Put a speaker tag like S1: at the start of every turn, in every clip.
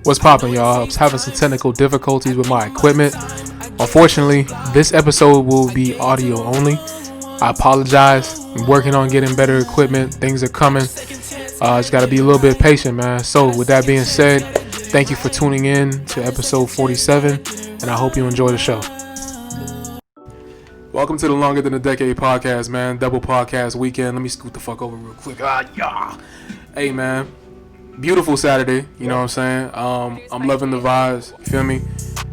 S1: What's poppin', y'all? I was having some technical difficulties with my equipment. Unfortunately, this episode will be audio only. I apologize. I'm working on getting better equipment. Things are coming. Just gotta be a little bit patient, man. So, with that being said, thank you for tuning in to episode 47, and I hope you enjoy the show. Welcome to the Longer Than a Decade podcast, man. Double podcast weekend. Let me scoot the fuck over real quick. Hey, man. Beautiful Saturday, you know what I'm saying? I'm loving the vibes, you feel me?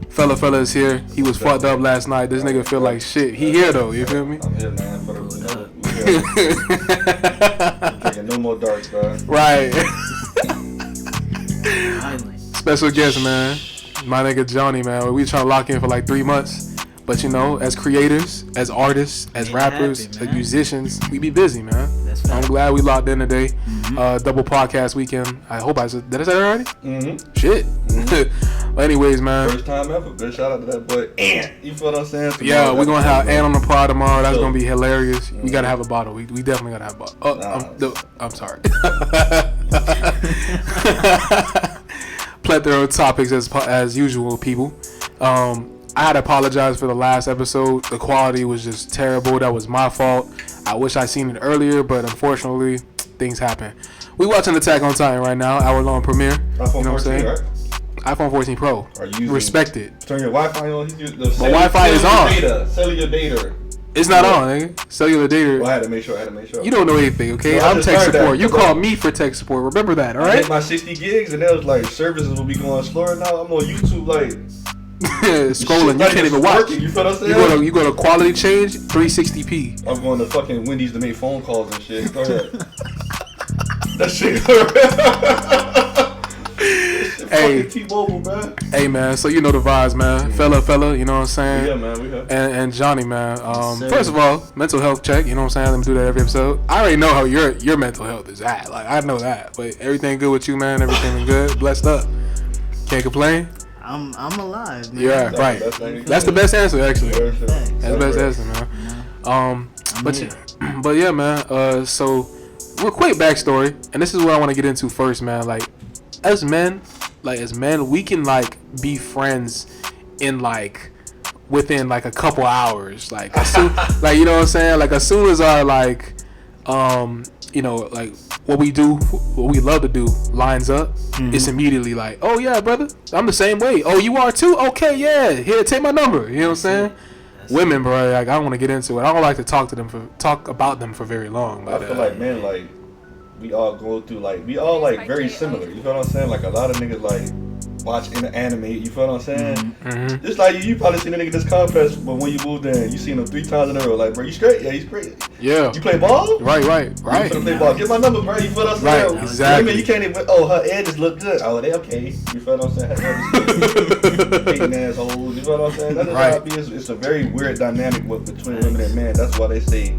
S1: Fella is here. He was fucked up last night. This nigga feel like shit. He here though, you feel me?
S2: I'm here, man. I'm taking no more darks, bro.
S1: Right. Special guest, man. My nigga Johnny, man. We trying to lock in for like 3 months. But you know, as creators, as artists, as rappers, as musicians, we be busy, man. I'm glad we locked in today. Double podcast weekend. I hope I said. Did I say that already? Mm-hmm. Shit. Mm-hmm. But anyways, man.
S2: First time ever. Good shout out to that boy Ant. You feel what I'm saying?
S1: Yeah, we're gonna have Ant on the pod tomorrow. That's gonna be hilarious. We gotta have a bottle. We definitely gotta have a bottle. I'm sorry. Plethora of topics as usual, people. I had to apologize for the last episode. The quality was just terrible. That was my fault. I wish I seen it earlier, but unfortunately, things happen. We watching Attack on Titan right now, hour-long premiere.
S2: iPhone
S1: you know
S2: 14,
S1: what I'm saying?
S2: right?
S1: iPhone 14 Pro.
S2: Are you using,
S1: respect it.
S2: Turn your Wi-Fi on.
S1: My Wi-Fi is on.
S2: Cellular data.
S1: It's not on, nigga. Cellular data.
S2: Well, I had to make sure.
S1: You don't know anything, okay?
S2: No,
S1: I'm tech support. You call me for tech support. Remember that, all
S2: I
S1: right?
S2: hit my 60 gigs, and that was like services will be going slower now. I'm on YouTube, like.
S1: Scrolling, you can't even watch.
S2: You feel what I'm saying?
S1: You go to quality change 360p.
S2: I'm going to fucking Wendy's to make phone calls and shit. Go ahead. That shit.
S1: Hey,
S2: T-Mobile, man.
S1: Hey, man. So you know the vibes, man. Fella. You know what I'm saying?
S2: Yeah, man. We have.
S1: And Johnny, man. First of all, mental health check. You know what I'm saying? Let me do that every episode. I already know how your mental health is at. Like I know that. But everything good with you, man. Everything good. Blessed up. Can't complain.
S3: I'm alive, man.
S1: Yeah, right. That's the best answer, actually. That's the best answer, man. But yeah, man. So, real quick backstory, and this is what I want to get into first, man. Like, as men, we can like be friends in like within like a couple hours, like as soon, like you know what I'm saying, like as soon as our like, you know, like what we love to do lines up, it's immediately like, oh yeah, brother, I'm the same way. Oh, you are too? Okay, yeah. Here, take my number. You know what I'm saying? Women, bro, like I don't want to get into it. I don't like to talk about them for very long. But,
S2: I feel like men, like we all go through, like we all like very similar. You feel what I'm saying? Like a lot of niggas like watch anime. You feel what I'm saying? Mm-hmm. Just like you probably seen a nigga this complex, but when you moved in, you seen him 3 times in a row. Like, bro, you straight? Yeah, he's great.
S1: Yeah.
S2: You play ball?
S1: Right.
S2: You finna play ball. Get my number, bro. You feel what I'm saying?
S1: Right, exactly.
S2: Women, you can't even. Oh, her edges look good. Oh, they okay. You feel what I'm saying? Hating assholes. You feel what I'm saying? That's right. It's a very weird dynamic between women and men. That's why they say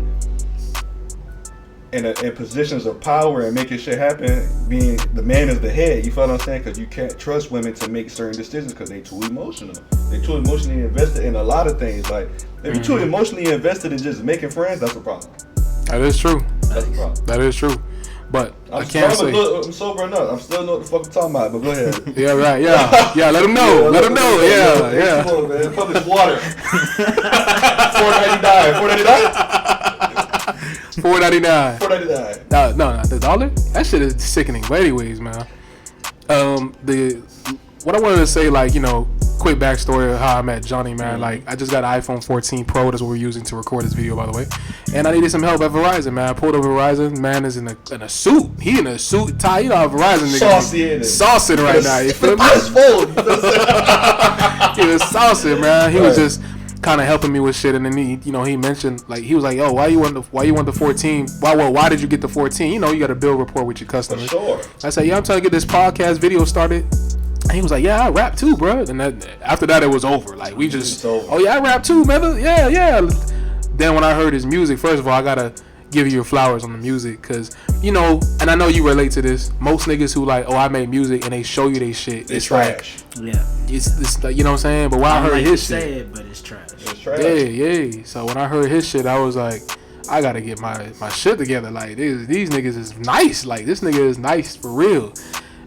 S2: in positions of power and making shit happen, being the man is the head. You feel what I'm saying? Because you can't trust women to make certain decisions because they too emotional. They too emotionally invested in a lot of things. Like if you're too emotionally invested in just making friends, that's a problem.
S1: That is true.
S2: That's a problem.
S1: That is true. But I can't say.
S2: I'm sober enough. I'm still know what the fuck I'm talking about. But go ahead.
S1: Yeah, right. Yeah. Let them know. Let them know. Yeah.
S2: Come on, man. Publish water. $4.99. $4.99.
S1: No, the dollar? That shit is sickening. But anyways, man. What I wanted to say, like, you know, quick backstory of how I met Johnny, man. Like, I just got an iPhone 14 Pro. That's what we're using to record this video, by the way. And I needed some help at Verizon, man. I pulled over Verizon. Man is in a suit. He in a suit tie. You know how Verizon niggas saucing right now. You feel me? He was saucing, man. He was just kind of helping me with shit, and then he mentioned, like, he was like, "Yo, why you want the 14? Why did you get the 14? You know, you got to build rapport with your customers."
S2: For sure. I
S1: said, "Yeah, I'm trying to get this podcast video started." And he was like, "Yeah, I rap too, bro." And after that, it was over. Like we just, "Oh yeah, I rap too, man. Yeah." Then when I heard his music, first of all, I gotta give you your flowers on the music, cause you know, and I know you relate to this. Most niggas who like, "Oh, I made music," and they show you they shit. It's trash.
S3: Yeah.
S1: It's like, you know what I'm saying. But when I heard his shit,
S3: say it, but it's trash.
S2: It's trash.
S1: Yeah. So when I heard his shit, I was like, I gotta get my shit together. Like these niggas is nice. Like this nigga is nice for real.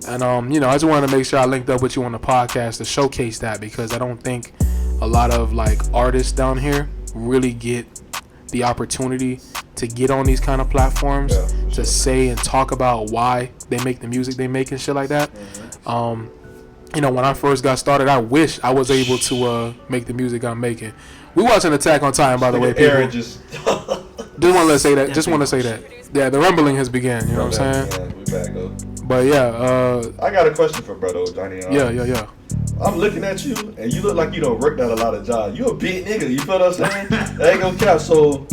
S1: And I just wanted to make sure I linked up with you on the podcast to showcase that, because I don't think a lot of like artists down here really get the opportunity to get on these kind of platforms to say and talk about why they make the music they make and shit like that. When I first got started, I wish I was able to make the music I'm making. We watching Attack on Titan, by the way, people. Just want to say that. Just want to say that. Yeah, the rumbling has begun. You know what I'm saying?
S2: Yeah, we back though.
S1: But yeah,
S2: I got a question for brother Johnny.
S1: Yeah.
S2: I'm looking at you, and you look like you don't work out a lot of jobs. You a big nigga. You feel what I'm saying? That ain't gonna cap. So,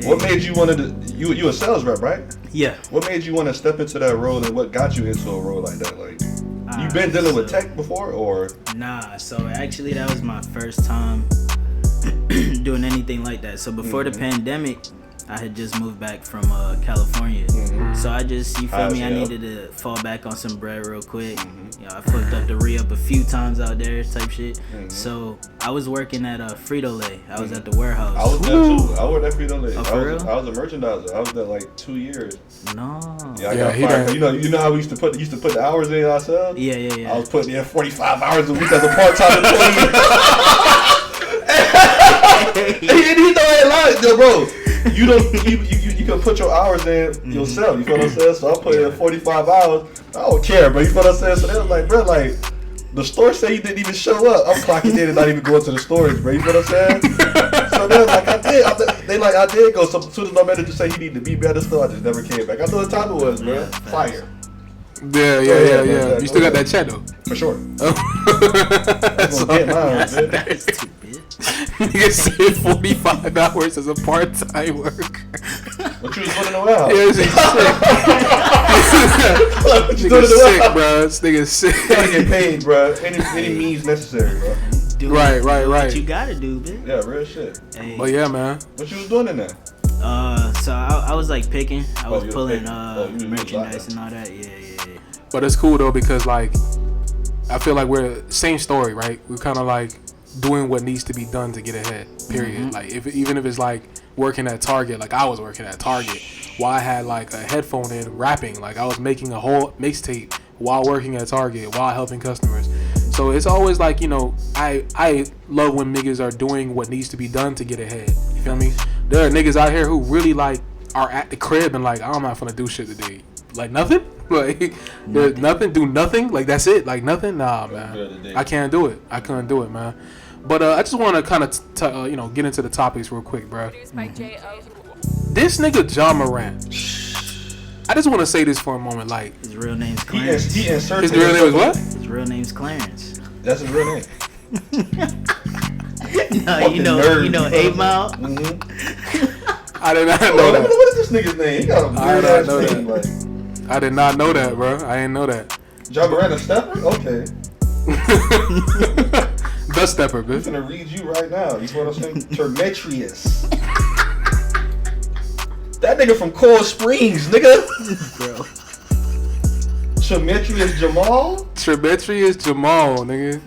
S2: what made you want to? You a sales rep, right?
S3: Yeah.
S2: What made you want to step into that role, and what got you into a role like that? Like, you been dealing with tech before, or?
S3: Nah. So actually, that was my first time doing anything like that. So before the pandemic, I had just moved back from California. So I just, you feel me, I needed to fall back on some bread real quick. I fucked up the re-up a few times out there type shit. So I was working at Frito-Lay. I was at the warehouse.
S2: I was there too. I worked at Frito-Lay.
S3: Oh, for real?
S2: I was a merchandiser. I was there like 2 years.
S3: No.
S2: Yeah, I got fired. You know how we used to put the hours in ourselves?
S3: Yeah.
S2: I was putting in 45 hours a week as a part-time employee. And you know I ain't lying, though, bro. You can put your hours in yourself. You feel what I'm saying? So I put in 45 hours. I don't care, bro. You feel what I'm saying? So they was like, bro, like the store say you didn't even show up. I'm clocking in and not even going to the stores, bro. You feel what I'm saying? So they was like, I did go. So as soon as my manager said he needed to be me at the store, I just never came back. I know what time it was, bro. Fire.
S1: Yeah. You still got that check though?
S2: For sure. That's what I'm
S3: That's
S1: Nigga said 45 hours as a part-time worker.
S2: What you was doing in the warehouse?
S1: Yeah, this nigga sick, bro. This nigga sick.
S2: You gotta get paid, bro. Any means necessary, bro.
S1: Right.
S3: What you gotta do, bitch.
S2: Yeah, real shit.
S3: Hey.
S1: But yeah, man.
S2: What you was doing in there?
S3: So I was like picking. I was pulling
S2: picking.
S3: merchandise and all that. Yeah.
S1: But it's cool though, because like I feel like we're same story, right? We're kind of like doing what needs to be done to get ahead. Period. Like even if it's like working at Target, like I was working at Target, while I had like a headphone in rapping, like I was making a whole mixtape while working at Target, while helping customers. So it's always like, I love when niggas are doing what needs to be done to get ahead. You feel me? There are niggas out here who really like are at the crib and like, I'm not gonna do shit today. Like nothing. Like there's nothing. Do nothing. Like that's it. Like nothing. Nah, man. I can't do it. I couldn't do it, man. But I just want to kind of get into the topics real quick, bro. This nigga John Morant. I just want to say this for a moment. Like
S3: his real name's Clarence.
S1: His real name is what?
S3: His real name's Clarence.
S2: That's his real name.
S3: No, you know 8 Mile.
S1: I did not know that.
S2: What is this nigga's name? He got a weird ass name. Like,
S1: I did not know that, bro. I didn't know that.
S2: John Morant a stepper? Okay.
S1: The stepper, bitch.
S2: I'm gonna read you right now. You know what I'm saying? Termetrius. That nigga from Coral Springs, nigga.
S3: Bro.
S2: Termetrius Jamal?
S1: Termetrius Jamal, nigga.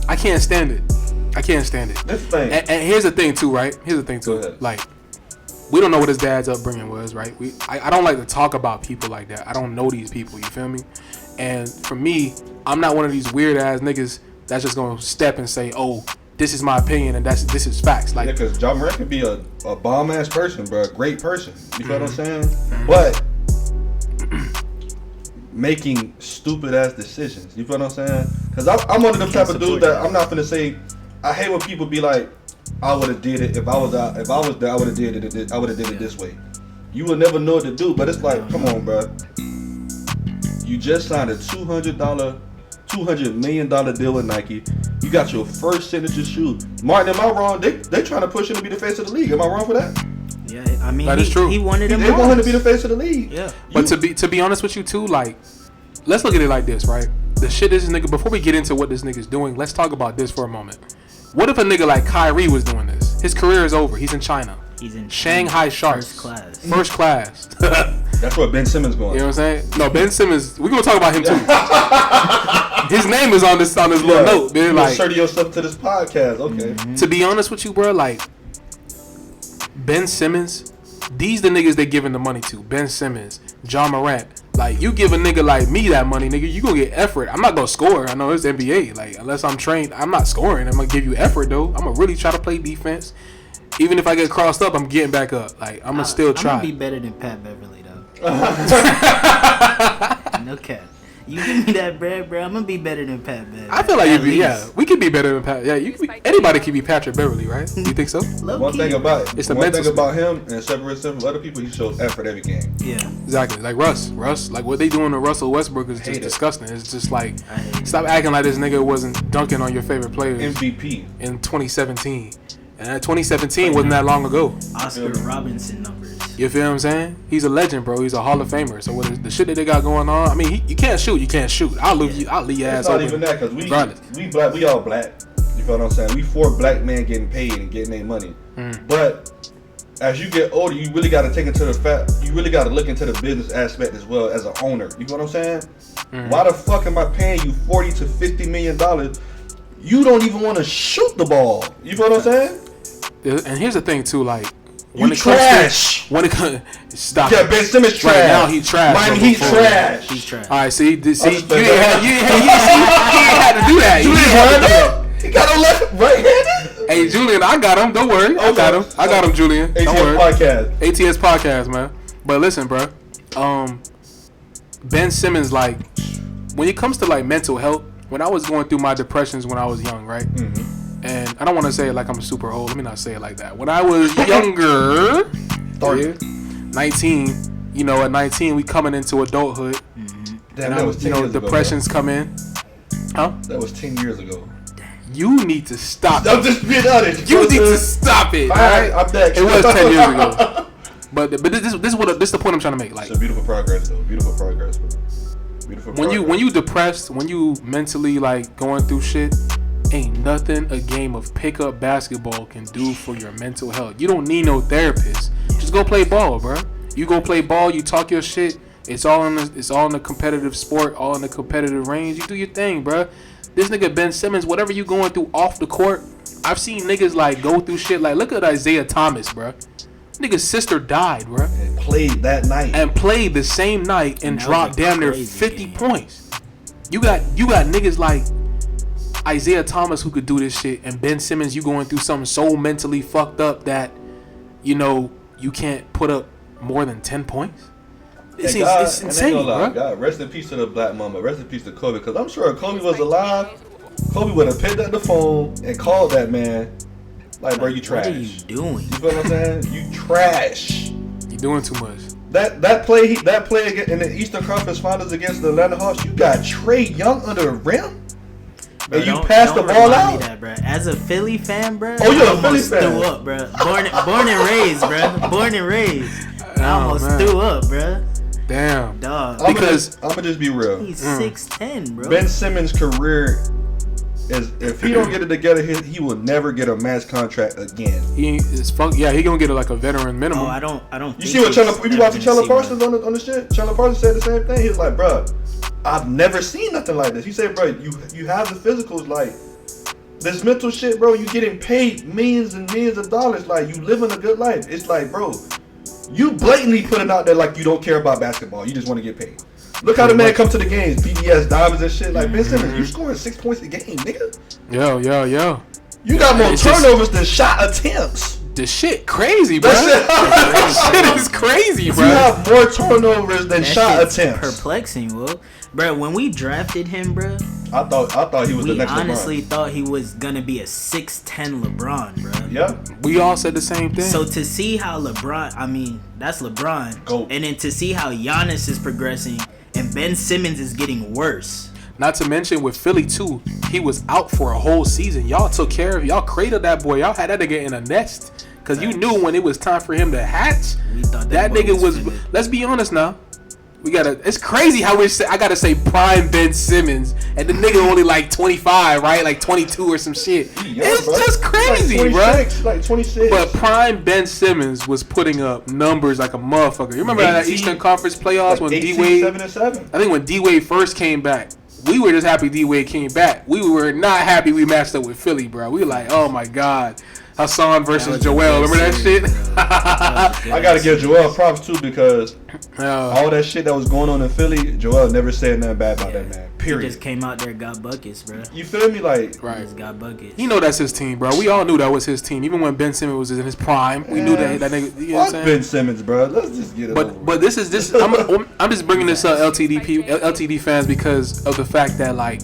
S1: I can't stand it.
S2: This thing.
S1: And here's the thing too, right? Like, we don't know what his dad's upbringing was, right? I don't like to talk about people like that. I don't know these people, you feel me? And for me, I'm not one of these weird ass niggas that's just gonna step and say, oh, this is my opinion and this is facts. Like,
S2: yeah, because John Morant can be a bomb ass person, bro, a great person. You feel what I'm saying? But making stupid ass decisions. You feel what I'm saying? Because I'm one of them type of dudes that I'm not gonna say. I hate when people be like, I would have did it if I was there. I would have did it. I would have did it this way. You will never know what to do. But it's like, come on, bro. You just signed a $200 million deal with Nike. You got your first signature shoe. Martin, am I wrong? They trying to push him to be the face of the league. Am I wrong for that?
S3: Yeah, I mean,
S1: that is true.
S3: He wanted him.
S2: They want him to be the face of the league.
S3: Yeah.
S1: But to be honest with you too, like, let's look at it like this, right? The shit this nigga. Before we get into what this nigga's doing, let's talk about this for a moment. What if a nigga like Kyrie was doing this? His career is over. He's in China.
S3: He's in
S1: Shanghai Sharks. First class.
S2: That's where Ben Simmons going.
S1: You know what I'm saying? No, Ben Simmons. We're gonna talk about him too. His name is on this little note, man.
S2: You
S1: like,
S2: inserted yourself to this podcast, okay?
S1: To be honest with you, bro, like Ben Simmons, these the niggas they giving the money to. Ben Simmons, John Morant. Like, you give a nigga like me that money, nigga, you gonna get effort. I'm not gonna score. I know it's NBA. Like, unless I'm trained, I'm not scoring. I'm gonna give you effort, though. I'm gonna really try to play defense. Even if I get crossed up, I'm getting back up. Like, I'm gonna still try.
S3: I'm gonna be better than Pat Beverly, though. No cap. You give me that bread, bro. I'm gonna be better than Pat Beverly.
S1: I feel like we could be better than Pat. Yeah, you could be, anybody can be Patrick Beverly, right? You think so?
S2: One thing about him and separates him from other people, he shows effort every game.
S3: Yeah,
S1: exactly. Like Russ, like what they doing to Russell Westbrook is just disgusting. It's just like, stop acting like this nigga wasn't dunking on your favorite players.
S2: MVP
S1: in 2017, and that 2017 wasn't that long ago.
S3: Oscar Robinson numbers.
S1: You feel what I'm saying? He's a legend, bro. He's a Hall of Famer. So with the shit that they got going on, I mean, you can't shoot. You can't shoot. I'll leave your ass open.
S2: It's not even that, because we black. We all black. You feel what I'm saying? We 4 black men getting paid and getting their money. But as you get older, you really got to take into the fact. You really got to look into the business aspect as well as an owner. You know what I'm saying? Why the fuck am I paying you $40 to $50 million? You don't even want to shoot the ball. You know what I'm saying?
S1: And here's the thing too, like.
S2: When it trash.
S1: When it comes, stop.
S2: Yeah, Ben Simmons trash.
S1: Right now he trash.
S2: Miami Heat trash.
S3: He's trash.
S1: All right, see, you ain't had to do that.
S2: He got him left, right-handed.
S1: Hey, Julian, I got him. Don't worry, I got him, Julian. Don't worry. ATS podcast, man. But listen, bro. Ben Simmons, like, when it comes to like mental health, when I was going through my depressions when I was young, right? And I don't want to say it like I'm super old. Let me not say it like that. When I was younger, 19, you know, at 19, we coming into adulthood.
S2: Damn, that was 10 years
S1: depressions
S2: ago,
S1: come in. Huh?
S2: That was 10 years ago.
S1: You need to stop
S2: I'm just being honest.
S1: You need to stop it.
S2: All right? I'm back.
S1: It was 10 years ago. But this is the point I'm trying to make. Like,
S2: it's a beautiful progress, though. Beautiful progress, bro. Beautiful progress.
S1: When you depressed, when you mentally like going through shit, ain't nothing a game of pickup basketball can do for your mental health. You don't need no therapist. Just go play ball, bro. You go play ball. You talk your shit. It's all in the competitive sport, all in the competitive range. You do your thing, bro. This nigga Ben Simmons, whatever you going through off the court, I've seen niggas like go through shit. Like, look at Isaiah Thomas, bro. Nigga's sister died, bro.
S2: And played that night.
S1: And played the same night and dropped damn near 50 points. You got niggas like Isaiah Thomas who could do this shit, and Ben Simmons, you going through something so mentally fucked up that, you know, you can't put up more than 10 points. It's insane, bro.
S2: God, rest in peace to the black mama. Rest in peace to Kobe, because I'm sure if Kobe was alive, Kobe would have picked up the phone and called that man. Like, bro, you trash.
S3: What are you doing?
S2: You feel what I'm saying? You trash.
S1: You doing too much.
S2: That play in the Eastern Conference Finals against the Atlanta Hawks, you got Trae Young under the rim.
S3: Bro,
S2: and you passed the ball out.
S3: That, bro. As a Philly fan, bro.
S2: Oh, you're a Philly fan.
S3: Threw up, bro. Born and raised, bro. Born and raised. I almost threw up, bro.
S1: Damn.
S3: Dog.
S2: I'm gonna just be real.
S3: He's 6'10", bro.
S2: Ben Simmons' career is, if he don't get it together, he will never get a max contract again.
S1: He gonna get like a veteran minimum.
S3: Oh, I don't.
S2: You see what you watching Chandler Parsons on the shit? Chandler Parsons said the same thing. He was like, bro, I've never seen nothing like this. He said, bro, you have the physicals, like this mental shit, bro. You getting paid millions and millions of dollars, like you living a good life. It's like, bro, you blatantly put it out there like you don't care about basketball. You just want to get paid. Look how the man come to the games, PBS, diamonds and shit. Like Ben Simmons, you scoring 6 points a game, nigga.
S1: Yo.
S2: You got more turnovers than shot attempts.
S1: This shit crazy, bro. That shit is crazy, bro.
S2: You have more turnovers than shot attempts.
S3: Perplexing, Will. Bro, when we drafted him, bro,
S2: I thought he was the next LeBron.
S3: We honestly thought he was gonna be a 6'10" LeBron, bro.
S2: Yeah.
S1: We all said the same thing.
S3: So to see how that's LeBron.
S2: Go.
S3: And then to see how Giannis is progressing and Ben Simmons is getting worse.
S1: Not to mention with Philly too, he was out for a whole season. Y'all took care of, y'all cradled that boy. Y'all had that nigga in a nest. Cause you knew when it was time for him to hatch,
S3: we thought
S1: that nigga was. Let's be honest now. It's crazy how I gotta say prime Ben Simmons and the nigga only like 25, right? Like 22 or some shit. It's just crazy, bro.
S2: Like 26.
S1: But prime Ben Simmons was putting up numbers like a motherfucker. You remember that Eastern Conference playoffs when D-Wade?
S2: 7-7.
S1: I think when D-Wade first came back, we were just happy D-Wade came back. We were not happy we matched up with Philly, bro. We were like, oh my god. Hassan versus Joel. Remember that shit?
S2: I gotta give Joel props too because all that shit that was going on in Philly, Joel never said nothing bad about that man. Period.
S3: He just came out there and got buckets, bro.
S2: You feel me? Like,
S1: right.
S3: He just got buckets.
S1: You know that's his team, bro. We all knew that was his team. Even when Ben Simmons was in his prime, we knew that nigga. You know what I'm saying?
S2: Ben Simmons, bro. Let's just get it over.
S1: But this. I'm just bringing this up, LTD fans, because of the fact that like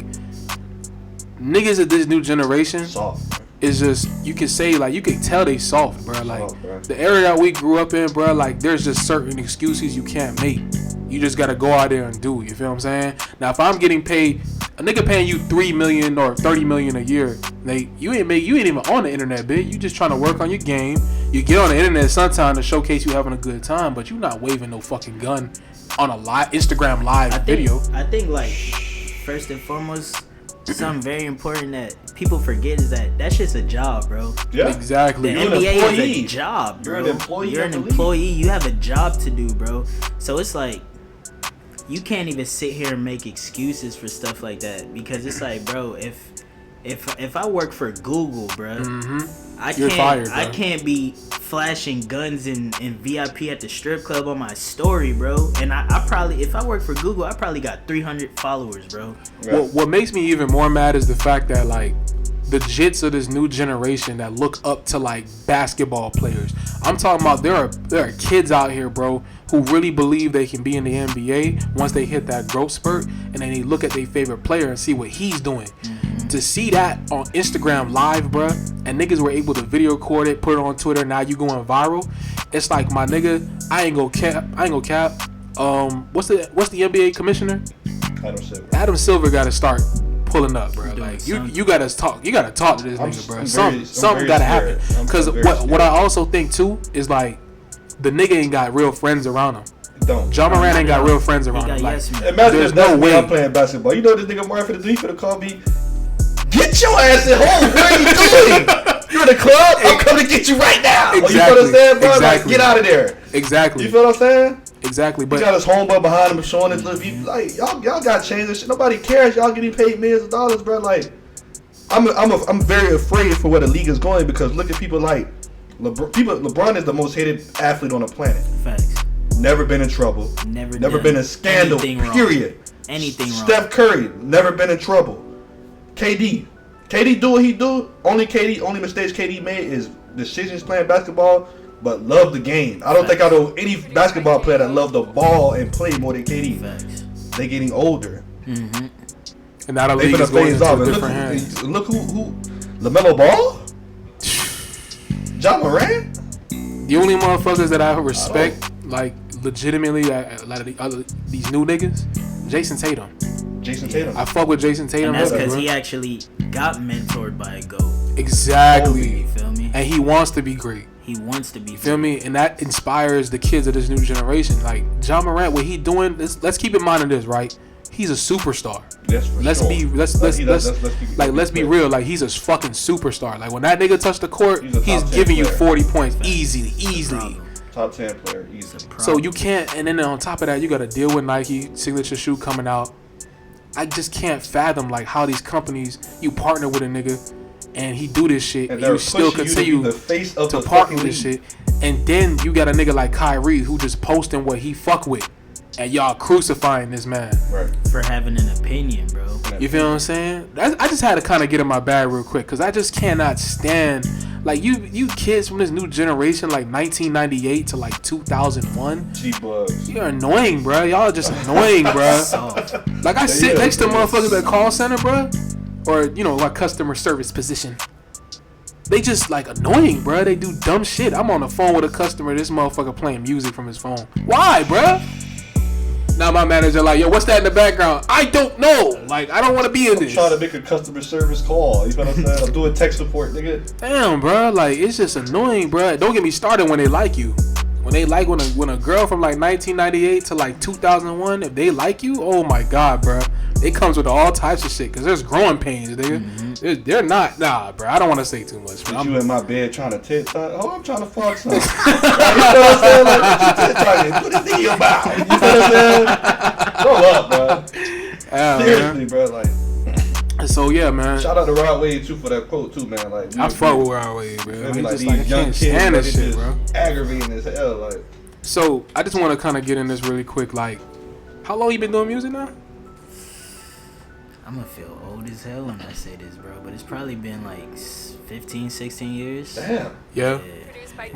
S1: niggas of this new generation.
S2: Soft.
S1: It's just, you can say, like, you can tell they soft, bro. Like, the area that we grew up in, bro, like, there's just certain excuses you can't make. You just gotta go out there and do it. You feel what I'm saying? Now, if I'm getting paid, a nigga paying you $3 million or $30 million a year, you ain't even on the internet, bitch. You just trying to work on your game. You get on the internet sometime to showcase you having a good time, but you not waving no fucking gun on a live Instagram live video.
S3: I think, like, first and foremost, something very important that people forget is that shit's a job, bro.
S2: Yeah,
S1: exactly.
S3: The NBA is a job, bro.
S2: You're an employee.
S3: You're an employee. You have a job to do, bro. So it's like, you can't even sit here and make excuses for stuff like that, because it's like, bro, if I work for Google, bro, I can't be flashing guns and VIP at the strip club on my story, bro. And I probably, if I work for Google, I probably got 300 followers, bro.
S1: What makes me even more mad is the fact that, like, the jits of this new generation that look up to, like, basketball players. I'm talking about there are kids out here, bro, who really believe they can be in the NBA once they hit that growth spurt, and then they look at their favorite player and see what he's doing. To see that on Instagram live, bruh, and niggas were able to video record it, put it on Twitter, now you going viral. It's like, my nigga, I ain't gonna cap. What's the NBA commissioner? Adam Silver gotta start pulling up, bro. Like, you gotta talk to this nigga, bro. Something gotta happen. Cause what I also think too is, like, the nigga ain't got real friends around him. John Moran ain't got real friends around him. Like,
S2: imagine if that's me, I'm playing basketball. You know this nigga Marvin the finna call me. Get your ass at home. What are you doing? You're in the club. I'm coming to get you right now.
S1: Exactly.
S2: You feel what I'm saying, bro?
S1: Exactly.
S2: Like, get out of there.
S1: Exactly.
S2: You feel what I'm saying?
S1: Exactly. But
S2: he got his homeboy behind him showing his little view. Like, y'all got to change this shit. Nobody cares. Y'all getting paid millions of dollars, bro. Like, I'm very afraid for where the league is going, because look at people like LeBron is the most hated athlete on the planet.
S3: Facts.
S2: Never been in trouble. Never been in scandal. Period.
S3: Anything wrong.
S2: Steph Curry, never been in trouble. KD do what he do. Only mistakes KD made is decisions playing basketball, but love the game. I don't think I know any basketball player that love the ball and play more than KD.
S3: Facts.
S2: They getting older.
S1: And now the league is going into different hands.
S2: Look who LaMelo Ball? John Moran?
S1: The only motherfuckers that I respect, like, legitimately, a lot of these new niggas, Jason Tatum. I fuck with Jason Tatum.
S3: And that's because he actually got mentored by a GOAT.
S1: Exactly.
S3: You feel me?
S1: And he wants to be great.
S3: He wants to be.
S1: Feel me? And that inspires the kids of this new generation. Like, John Morant, what he doing? Let's keep in mind of this, right? He's a superstar.
S2: Yes, for sure.
S1: Let's be real. Like, he's a fucking superstar. Like, when that nigga touched the court, he's giving you 40 points easily.
S2: Top 10 player, easily.
S1: So you can't, and then on top of that, you got to deal with Nike signature shoe coming out. I just can't fathom, like, how these companies, you partner with a nigga and he do this shit and you still continue to partner with this shit, and then you got a nigga like Kyrie who just posting what he fuck with, and y'all crucifying this man
S3: for having an opinion, bro.
S1: You feel what I'm saying? I just had to kind of get in my bag real quick, because I just cannot stand, like, you kids from this new generation, like 1998 to like 2001. You're annoying, bro. Y'all just annoying, bro. Like, I sit next to motherfuckers at call center, bro, or, you know, like customer service position. They just, like, annoying, bro. They do dumb shit. I'm on the phone with a customer. This motherfucker playing music from his phone. Why, bro? Now my manager like, yo, what's that in the background? I don't know. Like, I don't want to be in this.
S2: I'm trying to make a customer service call. You know what I'm saying? I'm doing tech support, nigga.
S1: Damn, bro. Like, it's just annoying, bro. Don't get me started when they like you. When a girl from like 1998 to like 2001, if they like you, oh my god, bro. It comes with all types of shit, because there's growing pains, nigga. Mm-hmm. They're not, bro. I don't want to say too much.
S2: But you in my bed trying to I'm trying to fuck something. You know what I'm saying? Like, what you put this thing in your mouth. You know what I'm saying? Grow up, bro. Seriously, bro. Like,
S1: So yeah, man.
S2: Shout out to Rod Wave too for that quote too, man. Like
S1: I fuck with Rod Wave, bro.
S2: Like,
S1: Just
S2: these
S1: like I
S2: young
S1: can't
S2: kids,
S1: stand this shit,
S2: just
S1: bro.
S2: aggravating as hell, like.
S1: So I just want to kind of get in this really quick. Like, how long you been doing music now?
S3: I'm gonna feel old as hell when I say this, bro. But it's probably been like 15, 16 years.
S2: Damn.
S1: Yeah.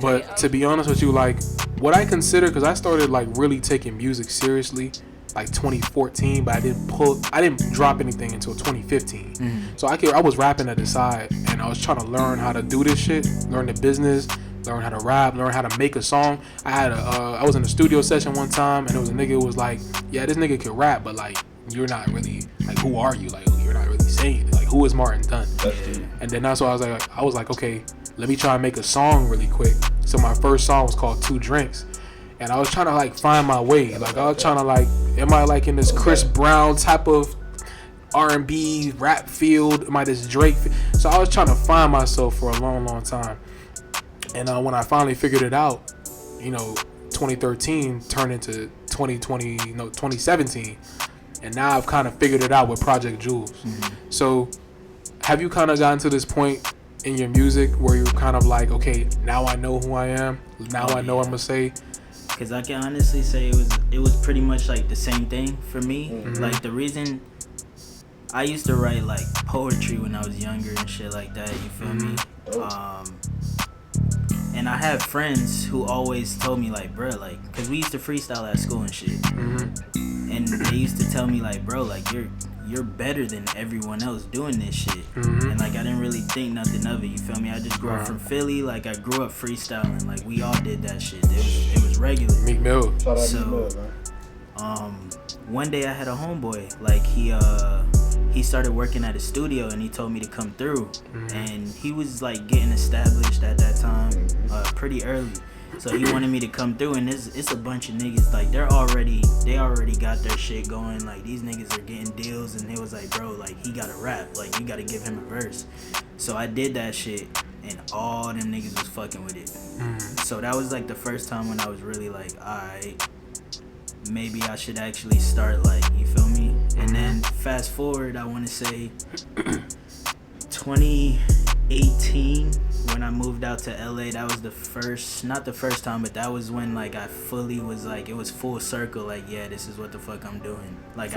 S1: But to be honest with you, like, what I consider, because I started like really taking music seriously like 2014, but I didn't drop anything until 2015. So I was rapping at the side, and I was trying to learn how to do this shit, learn the business, learn how to rap, learn how to make a song. I was in a studio session one time, and there was a nigga who was like, yeah, this nigga can rap, but like, you're not really, like, who are you? Like, you're not really saying it. Like, who is Martin Dunn? And then that's why I was like, okay, let me try and make a song really quick. So my first song was called 2 Drinks. And I was trying to like find my way. Like, I was trying to like, am I like in this Chris Brown type of R&B rap field? Am I this Drake? So I was trying to find myself for a long, long time. And when I finally figured it out, 2013 turned into 2017. And now I've kind of figured it out with Project Jules. So have you kind of gotten to this point in your music where you're kind of like, okay, now I know who I am. Now I know what I'm going to say.
S3: Because I can honestly say it was pretty much like the same thing for me. Like, the reason I used to write like poetry when I was younger and shit like that, you feel me? And I have friends who always told me like, bro, like, because we used to freestyle at school and shit. And they used to tell me like, bro, like, you're better than everyone else doing this shit. And like, I didn't really think nothing of it, you feel me? I just grew up from Philly, like, I grew up freestyling, like, we all did that shit. It was regular.
S1: Meek Mill.
S3: So one day I had a homeboy, like, he started working at a studio and he told me to come through. And he was like getting established at that time pretty early. So he wanted me to come through, and it's a bunch of niggas, like, they already got their shit going. Like, these niggas are getting deals, and they was like, bro, like, he gotta rap, like, you gotta give him a verse. So I did that shit, and all them niggas was fucking with it. So that was like the first time when I was really like, alright, maybe I should actually start, like, you feel me? And then fast forward, I want to say 2018, when I moved out to LA, that was not the first time, but that was when, like, I fully was like, it was full circle, like, yeah, this is what the fuck I'm doing. Like,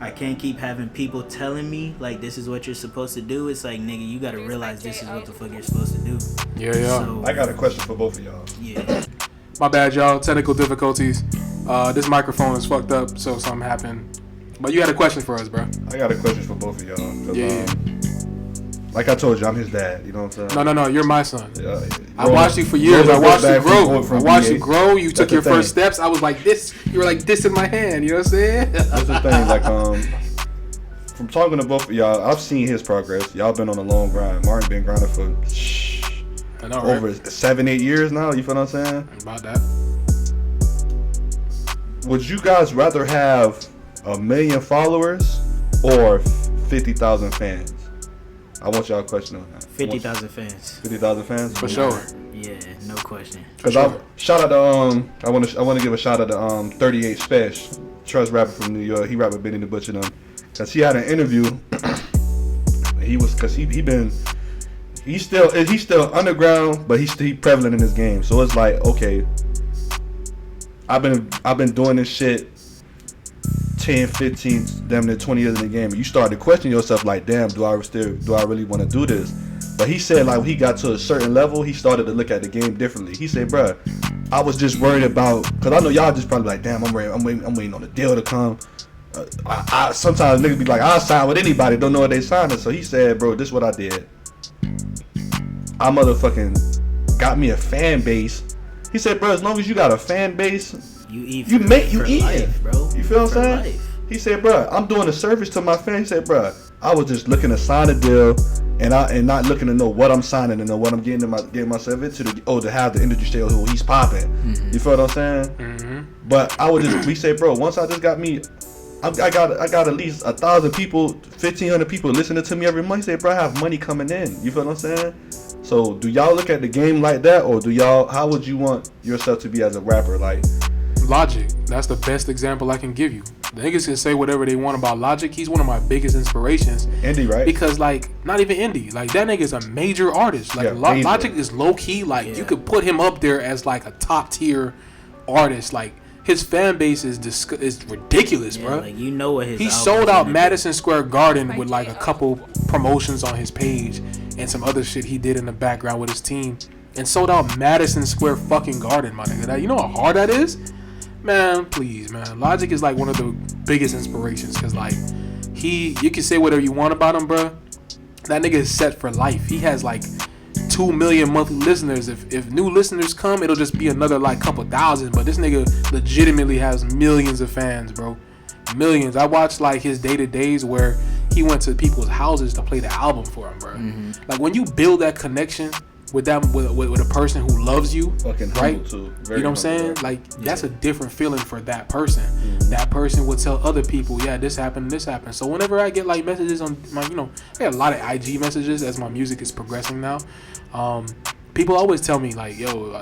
S3: I can't keep having people telling me, like, this is what you're supposed to do. It's like, nigga, you gotta realize this is what the fuck you're supposed to do.
S1: Yeah.
S2: So, I got a question for both of y'all.
S3: Yeah.
S1: My bad, y'all. Technical difficulties. This microphone is fucked up, so something happened. But you had a question for us, bro.
S2: I got a question for both of y'all.
S1: Yeah.
S2: Like I told you, I'm his dad. You know what I'm saying?
S1: No. You're my son. I
S2: Grown
S1: watched you for years. I watched you grow.
S2: I
S1: watched you grow. You took your first steps. I was like this. You were like this in my hand. You know what I'm saying?
S2: That's the thing. Like, from talking to both of y'all, I've seen his progress. Y'all been on a long grind. Martin been grinding for over 7-8 years now. You feel what I'm saying?
S1: About that.
S2: Would you guys rather have 1 million followers or 50,000 fans? I want y'all a question on that.
S3: 50,000 fans.
S2: 50,000 fans?
S1: For sure.
S3: Yeah, no question.
S2: Cause shout out to I want to give a shout out to 38 Special, trust rapper from New York. He rapped with Benny the Butcher them. Cause he had an interview. He's still underground, but he's prevalent in this game. So it's like, okay, I've been doing this shit 10, 15, damn near 20 years in the game, and you start to question yourself like, damn, do I really want to do this? But he said, like, when he got to a certain level, he started to look at the game differently. He said, bruh, I was just worried about, because I know y'all just probably like, damn, I'm waiting on the deal to come. I sometimes niggas be like, I'll sign with anybody, don't know what they signing. So he said, bro, this is what I did. I motherfucking got me a fan base. He said, bro, as long as you got a fan base, you eat, bro. You feel what I'm saying? He said, bro, I'm doing a service to my fans. He said, bro, I was just looking to sign a deal and not looking to know what I'm signing and know what I'm getting myself into to have the industry say, oh, he's popping. You feel what I'm saying? But I would just, we say, bro, once I just got me, I got at least 1,000 people, 1,500 people listening to me every month. He said, bro, I have money coming in. You feel what I'm saying? So do y'all look at the game like that, or how would you want yourself to be as a rapper? Like,
S1: Logic. That's the best example I can give you. The niggas can say whatever they want about Logic. He's one of my biggest inspirations.
S2: Indie, right?
S1: Because like, not even indie. Like that nigga's a major artist. Like Logic is low key. Like you could put him up there as like a top tier artist. Like his fan base is ridiculous, bro.
S3: Like you know what his.
S1: He sold out Madison Square Garden with like a couple promotions on his page and some other shit he did in the background with his team, and sold out Madison Square fucking Garden, my nigga. You know how hard that is? Man, please, man. Logic is like one of the biggest inspirations because like you can say whatever you want about him, bro. That nigga is set for life. He has like 2 million monthly listeners. If new listeners come, it'll just be another like couple thousand. But this nigga legitimately has millions of fans, bro. Millions. I watched like his day-to-days where he went to people's houses to play the album for him, bro. Like when you build that connection with them, with a person who loves you,
S2: fucking
S1: right?
S2: Too.
S1: You know what I'm saying? Like that's a different feeling for that person. That person would tell other people, yeah, this happened. So whenever I get like messages on my, I get a lot of IG messages as my music is progressing now. People always tell me like, yo,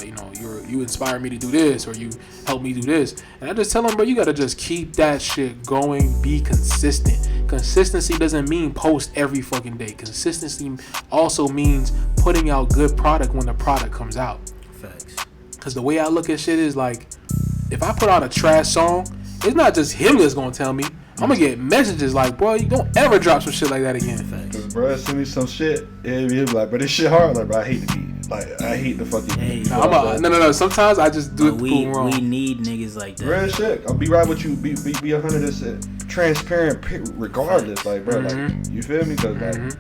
S1: you inspire me to do this, or you help me do this, and I just tell them, bro, you gotta just keep that shit going. Be consistent. Consistency doesn't mean post every fucking day. Consistency also means putting out good product when the product comes out.
S3: Facts. Because
S1: the way I look at shit is like, if I put out a trash song, it's not just him that's gonna tell me. I'm gonna get messages like, bro, you don't ever drop some shit like that again.
S2: Cause bro, send me some shit, he'll be like, bro, this shit hard. Like, bro, I hate the beat. Like, I hate the fucking beat.
S1: No. Sometimes I just do it wrong.
S3: We need niggas like that.
S2: Real shit. I'll be right with you. Be 100% transparent, regardless. Like, bro, like, you feel me? Cause like,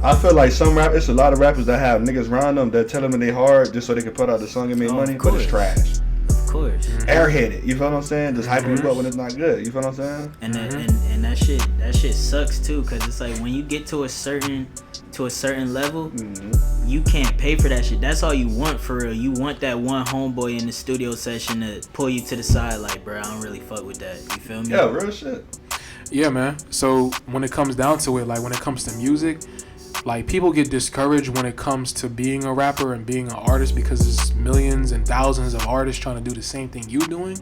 S2: I feel like it's a lot of rappers that have niggas around them that tell them they hard just so they can put out the song and make money, but it's trash.
S3: Of course.
S2: Airheaded, you feel what I'm saying? Just hyping you up when it's not good. You feel what I'm saying?
S3: And that shit sucks too, cause it's like when you get to a certain level, you can't pay for that shit. That's all you want for real. You want that one homeboy in the studio session to pull you to the side, like, bro, I don't really fuck with that. You feel me?
S2: Yeah, real shit.
S1: Yeah, man. So when it comes down to it, like when it comes to music, like people get discouraged when it comes to being a rapper and being an artist because there's millions and thousands of artists trying to do the same thing you're doing.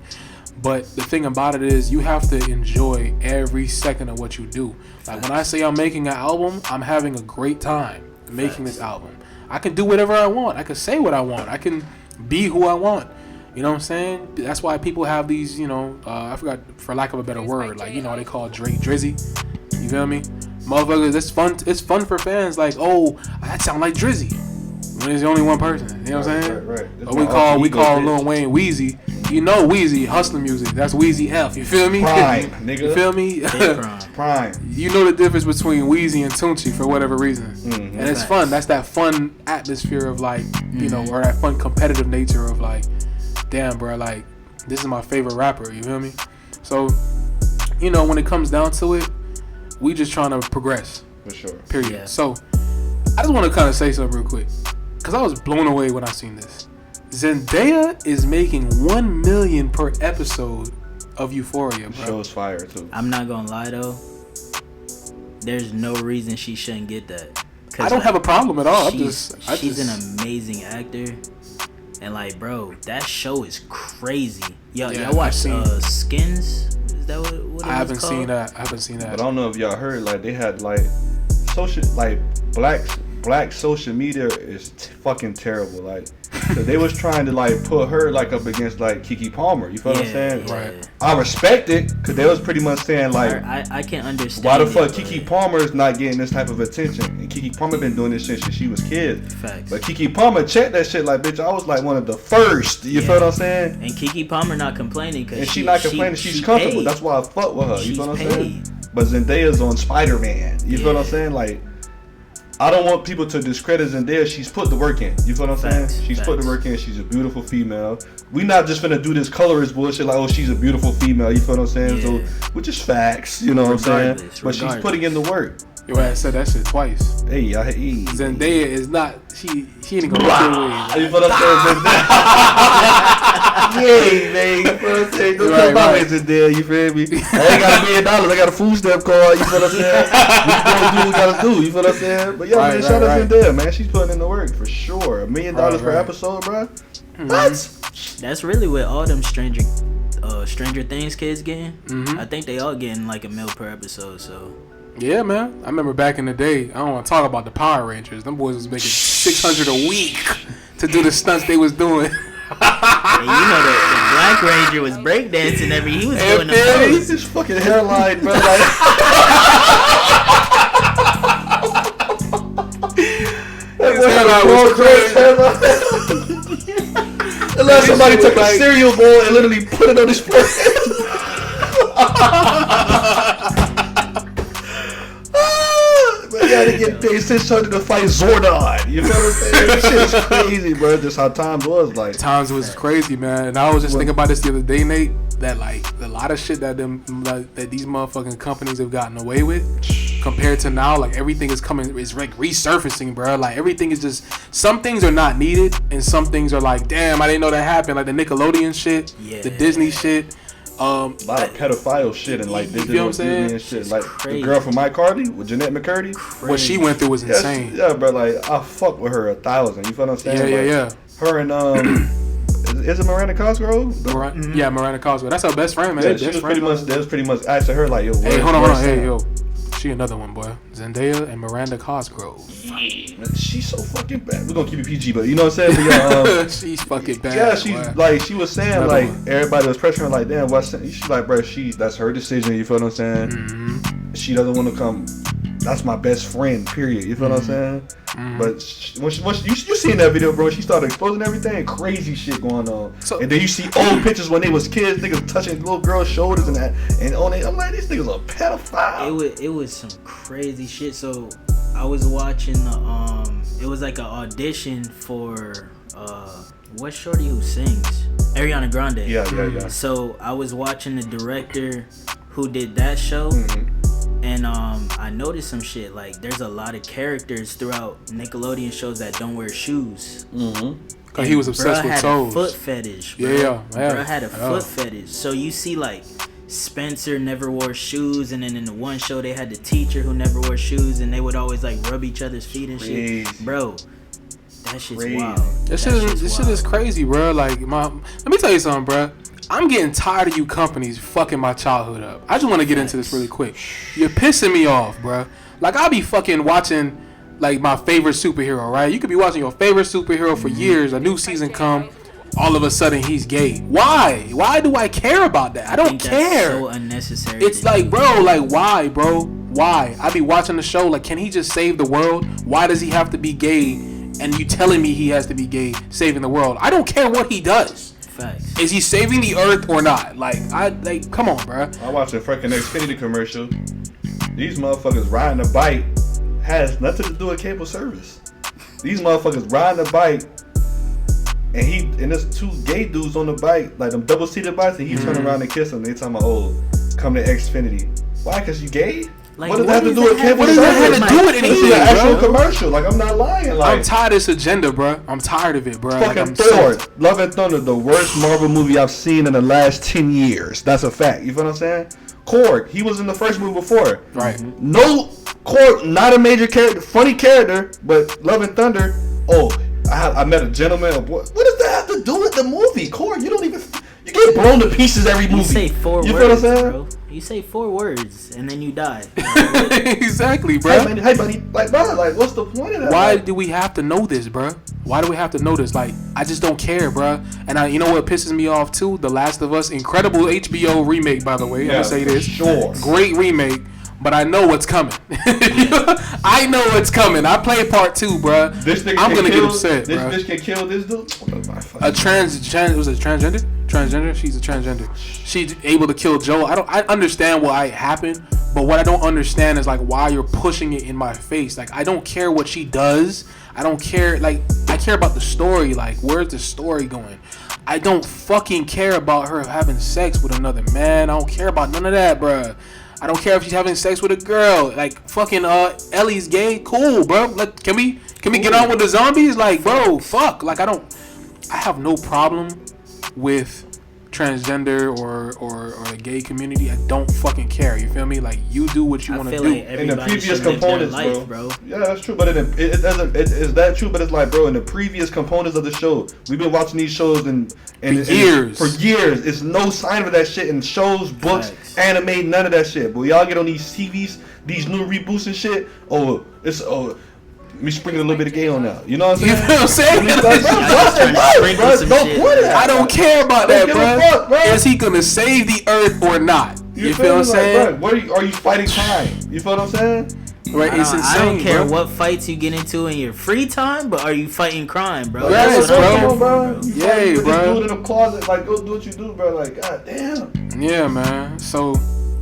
S1: But the thing about it is you have to enjoy every second of what you do. Like when I say I'm making an album, I'm having a great time making this album. I can do whatever I want. I can say what I want. I can be who I want. You know what I'm saying? That's why people have these, I forgot, for lack of a better word, like, they call Drake Drizzy. You feel me? Motherfuckers, it's fun for fans. Like, oh, that sound like Drizzy. When it's the only one person. You know what I'm saying?
S2: Right.
S1: Or we call Lil Wayne Wheezy. You know Wheezy, hustler music. That's Wheezy F. You feel me?
S2: Prime, nigga.
S1: You feel me?
S2: Prime.
S1: You know the difference between Wheezy and Tunchi for whatever reason. And it's fun. That's that fun atmosphere of like, or that fun competitive nature of like, damn, bro, like, this is my favorite rapper. You feel me? So, when it comes down to it, we just trying to progress.
S2: For sure.
S1: Period.
S3: Yeah.
S1: So, I just want to kind of say something real quick. Because I was blown away when I seen this. Zendaya is making $1 million per episode of Euphoria, bro.
S2: Show's fire, too.
S3: I'm not going to lie, though. There's no reason she shouldn't get that.
S1: I don't have a problem at all.
S3: She's an amazing actor. And, like, bro, that show is crazy. Y'all watch Skins? Is that what it was called?
S1: I haven't seen that.
S2: But I don't know if y'all heard, like, they had, like, black social media is fucking terrible. Like, so they was trying to like put her like up against like Keke Palmer. You feel what I'm saying?
S1: Right.
S2: I respect it because they was pretty much saying like,
S3: I can understand.
S2: Why the fuck Keke Palmer is not getting this type of attention? And Keke Palmer been doing this shit since she was kid.
S3: Facts.
S2: But Keke Palmer checked that shit like, bitch, I was like one of the first. You feel what I'm saying?
S3: And Keke Palmer not complaining because
S2: she's not complaining. She's comfortable.
S3: Paid.
S2: That's why I fuck with her. You
S3: She's
S2: feel what I'm
S3: paid.
S2: saying? But Zendaya's on Spider-Man. You feel what I'm saying? Like, I don't want people to discredit Zendaya. She's put the work in. You feel what I'm saying? She's put the work in. She's a beautiful female. We not just finna do this colorist bullshit like, oh, she's a beautiful female. You feel what I'm saying?
S3: Yeah.
S2: So, which is facts. You know what I'm saying? But she's putting in the work.
S1: Your ass said that shit twice.
S2: Hey.
S1: Zendaya is not. She ain't gonna get away.
S2: You feel what I'm saying? Yeah, man. You feel what I'm saying? Don't come about Zendaya. You feel me? I ain't got $1 million. I got a food stamp card. You feel what I'm saying? We gonna do what we gotta do. You feel what I'm saying? But yeah, man, shout out Zendaya, man. She's putting in the work for sure. $1 million per episode, bro. What?
S3: That's really what all them Stranger Stranger Things kids getting. I think they all getting like $1 million per episode. So.
S1: Yeah, man. I remember back in the day. I don't want to talk about the Power Rangers. Them boys was making $600 a week to do the stunts they was doing.
S3: And you know the Black Ranger was breakdancing he was doing the
S2: most. His fucking hairline, bro. Like. Unless somebody took a cereal bowl and literally put it on his forehead. I gotta get paid $600 to fight Zordon. You know what I'm saying? This shit is crazy, bro. Just how times was like.
S1: Times was crazy, man. And I was just thinking about this the other day, Nate. That like a lot of shit that these motherfucking companies have gotten away with, compared to now, like everything is like resurfacing, bro. Like everything is just, some things are not needed, and some things are like, damn, I didn't know that happened. Like the Nickelodeon shit, the Disney shit.
S2: A lot of pedophile shit and like
S1: you feel what I'm saying?
S2: And shit. Like the girl from iCarly with Jeanette McCurdy.
S1: What she went through was insane.
S2: Yeah, bro. Like I fuck with her 1,000. You feel what I'm saying?
S1: Yeah.
S2: Her and is it Miranda Cosgrove?
S1: Yeah, Miranda Cosgrove. That's her best friend, man.
S2: Yeah, she was pretty much asking her like, yo.
S1: Hey, hold on. Hey, yo. She another one, boy. Zendaya and Miranda Cosgrove.
S2: Yeah, she's so fucking bad. We're gonna keep it PG, but you know what I'm saying? But,
S1: she's fucking bad.
S2: Yeah, she's like, she was saying like everybody was pressuring her like, damn, what's she's like, bro, that's her decision. You feel what I'm saying? Mm-hmm. She doesn't want to come. That's my best friend. Period. You feel what I'm saying? Mm-hmm. But once you seen that video, bro, she started exposing everything, crazy shit going on. And then you see old pictures when they was kids, niggas touching little girls' shoulders and that, and on it, I'm like, these niggas are pedophiles.
S3: It was some crazy shit. So I was watching it was like an audition for what shorty who sings, Ariana Grande.
S2: Yeah.
S3: So I was watching the director who did that show. Mm-hmm. And I noticed some shit, like there's a lot of characters throughout Nickelodeon shows that don't wear shoes.
S1: Mm-hmm. Cause he was obsessed with toes.
S3: Foot fetish, bro.
S1: Yeah.
S3: Bro had a foot fetish. So you see like Spencer never wore shoes, and then in the one show they had the teacher who never wore shoes, and they would always like rub each other's feet and shit. Bro, that shit's wild.
S1: This shit is crazy, bro. Like let me tell you something, bro. I'm getting tired of you companies fucking my childhood up. I just want to get into this really quick. You're pissing me off, bro. Like, I'll be fucking watching, like, my favorite superhero, right? You could be watching your favorite superhero for years. A new season come. All of a sudden, he's gay. Why? Why do I care about that? I don't care.
S3: That's so unnecessary.
S1: It's like, bro, like, why, bro? Why? I be watching the show, like, can he just save the world? Why does he have to be gay? And you telling me he has to be gay, saving the world? I don't care what he does.
S3: Facts.
S1: Is he saving the earth or not? Like, come on, bro.
S2: I watched a freaking Xfinity commercial. These motherfuckers riding a bike has nothing to do with cable service. These motherfuckers riding a bike, and there's two gay dudes on the bike, like them double-seated bikes, and he turn around and kiss them. They talking about, oh, come to Xfinity. Why? Cause you gay?
S3: Like,
S2: what does that have to do with cable service?
S1: What does that have to do with anything,
S2: This is an actual commercial. Like, I'm not lying. Like,
S1: I'm tired of this agenda, bro. I'm tired of it, bro.
S2: Fucking Thor, Love and Thunder, the worst Marvel movie I've seen in the last 10 years. That's a fact. You feel what I'm saying? Korg, he was in the first movie before.
S1: Right.
S2: No, Korg, not a major character, funny character, but Love and Thunder, oh, I met a gentleman. What does that have to do with the movie? Korg, you get blown to pieces every movie.
S3: You say four
S2: words,
S3: feel what I'm saying? Bro. You say 4 words and then you die.
S1: Exactly, bro.
S2: Hey, buddy. Like, bro, like, what's the point of that?
S1: Why do we have to know this, bro? Why do we have to know this? Like, I just don't care, bro. And you know what pisses me off too? The Last of Us, incredible HBO remake, by the way. I'm gonna say this.
S2: Sure.
S1: Great remake. But I know what's coming. I know what's coming. I play part 2, bro. I'm gonna get upset,
S2: this
S1: bro.
S2: This bitch can kill this dude.
S1: Was it transgender? Transgender? She's a transgender. She's able to kill Joel. I understand why it happened, but what I don't understand is like why you're pushing it in my face. Like, I don't care what she does. I don't care. Like, I care about the story. Like, where's the story going? I don't fucking care about her having sex with another man. I don't care about none of that, bro. I don't care if she's having sex with a girl. Like, fucking Ellie's gay. Cool, bro. Like, can we get on with the zombies? Like, bro, fuck. Like, I have no problem with transgender or the gay community, I don't fucking care. You feel me? Like, you do what you want to do.
S3: Like
S2: in the previous components, bro. Yeah, that's true. But it doesn't. Is that true? But it's like, bro, in the previous components of the show, we've been watching these shows for years. It's no sign of that shit in shows, books, anime, none of that shit. But y'all get on these TVs, these new reboots and shit. Let me sprinkle a little bit of gay on now. You know what I'm saying?
S1: You know what I'm saying? I don't care about that, bro. Is he gonna save the earth or not? You feel what I'm saying?
S2: Are you fighting crime? You feel what I'm saying?
S1: Right, it's insane.
S3: I don't care
S1: bro.
S3: what fights you get into in your free time, but are you fighting crime, bro?
S1: Yes,
S2: bro.
S1: Yeah, bro.
S2: Just do it in the closet. Like, go do what you do, bro. Like, goddamn.
S1: Yeah, man. So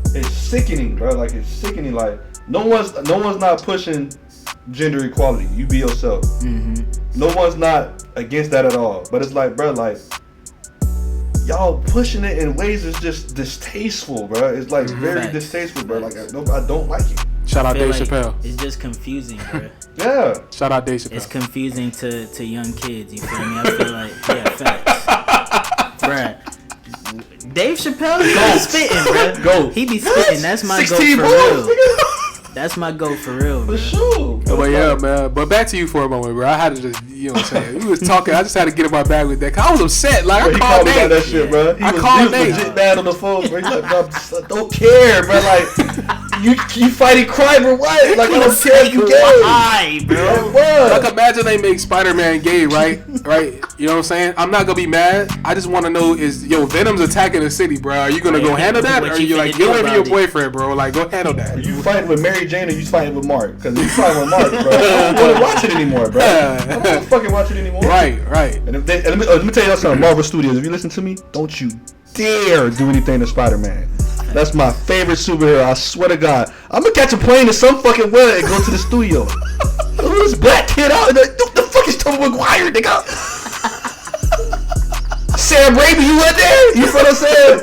S2: it's sickening, bro. Like, it's sickening. Like, no one's not pushing gender equality. You be yourself.
S3: Mm-hmm.
S2: No one's not against that at all. But it's like, bro, like, y'all pushing it in ways that's just distasteful, bro. It's like very distasteful, bro. Like, I don't like it.
S1: Shout out Dave Chappelle.
S3: It's just confusing, bro.
S2: Yeah.
S1: Shout out Dave Chappelle.
S3: It's confusing to young kids. You feel me? I feel like, yeah, facts, bruh. Dave Chappelle be spitting, bro.
S2: Go.
S3: He be spitting. That's my go for real. That's my go for real, bro.
S2: For sure.
S1: But yeah, man. But back to you for a moment, bro. I had to just, you know what I'm saying? You was talking. I just had to get in my bag with that. Cause I was upset. Like, I called
S2: me about that shit, bro. He was legit mad on the phone, bro. He's like, bro, I don't care, bro. Like, you fighting crime or what? Like, I don't care if you gay.
S3: Why, bro?
S1: Like, imagine they make Spider-Man gay, right? Right? You know what I'm saying? I'm not gonna be mad. I just want to know Venom's attacking the city, bro. Are you gonna go handle that, or are you like, get away from your boyfriend, bro? Like, go handle that.
S2: Are you fighting with Mary Jane or you fighting with Mark? Because if you fighting with Mark, bro, I don't want to watch it anymore, bro. I don't want to fucking watch it anymore.
S1: Right.
S2: And let me tell y'all something, Marvel Studios. If you listen to me, don't you dare do anything to Spider-Man. That's my favorite superhero. I swear to God, I'm gonna catch a plane in some fucking way and go to the studio. This black kid out. The fuck is Tobey Maguire, nigga? Sam Raimi, you went there? You feel what I'm saying?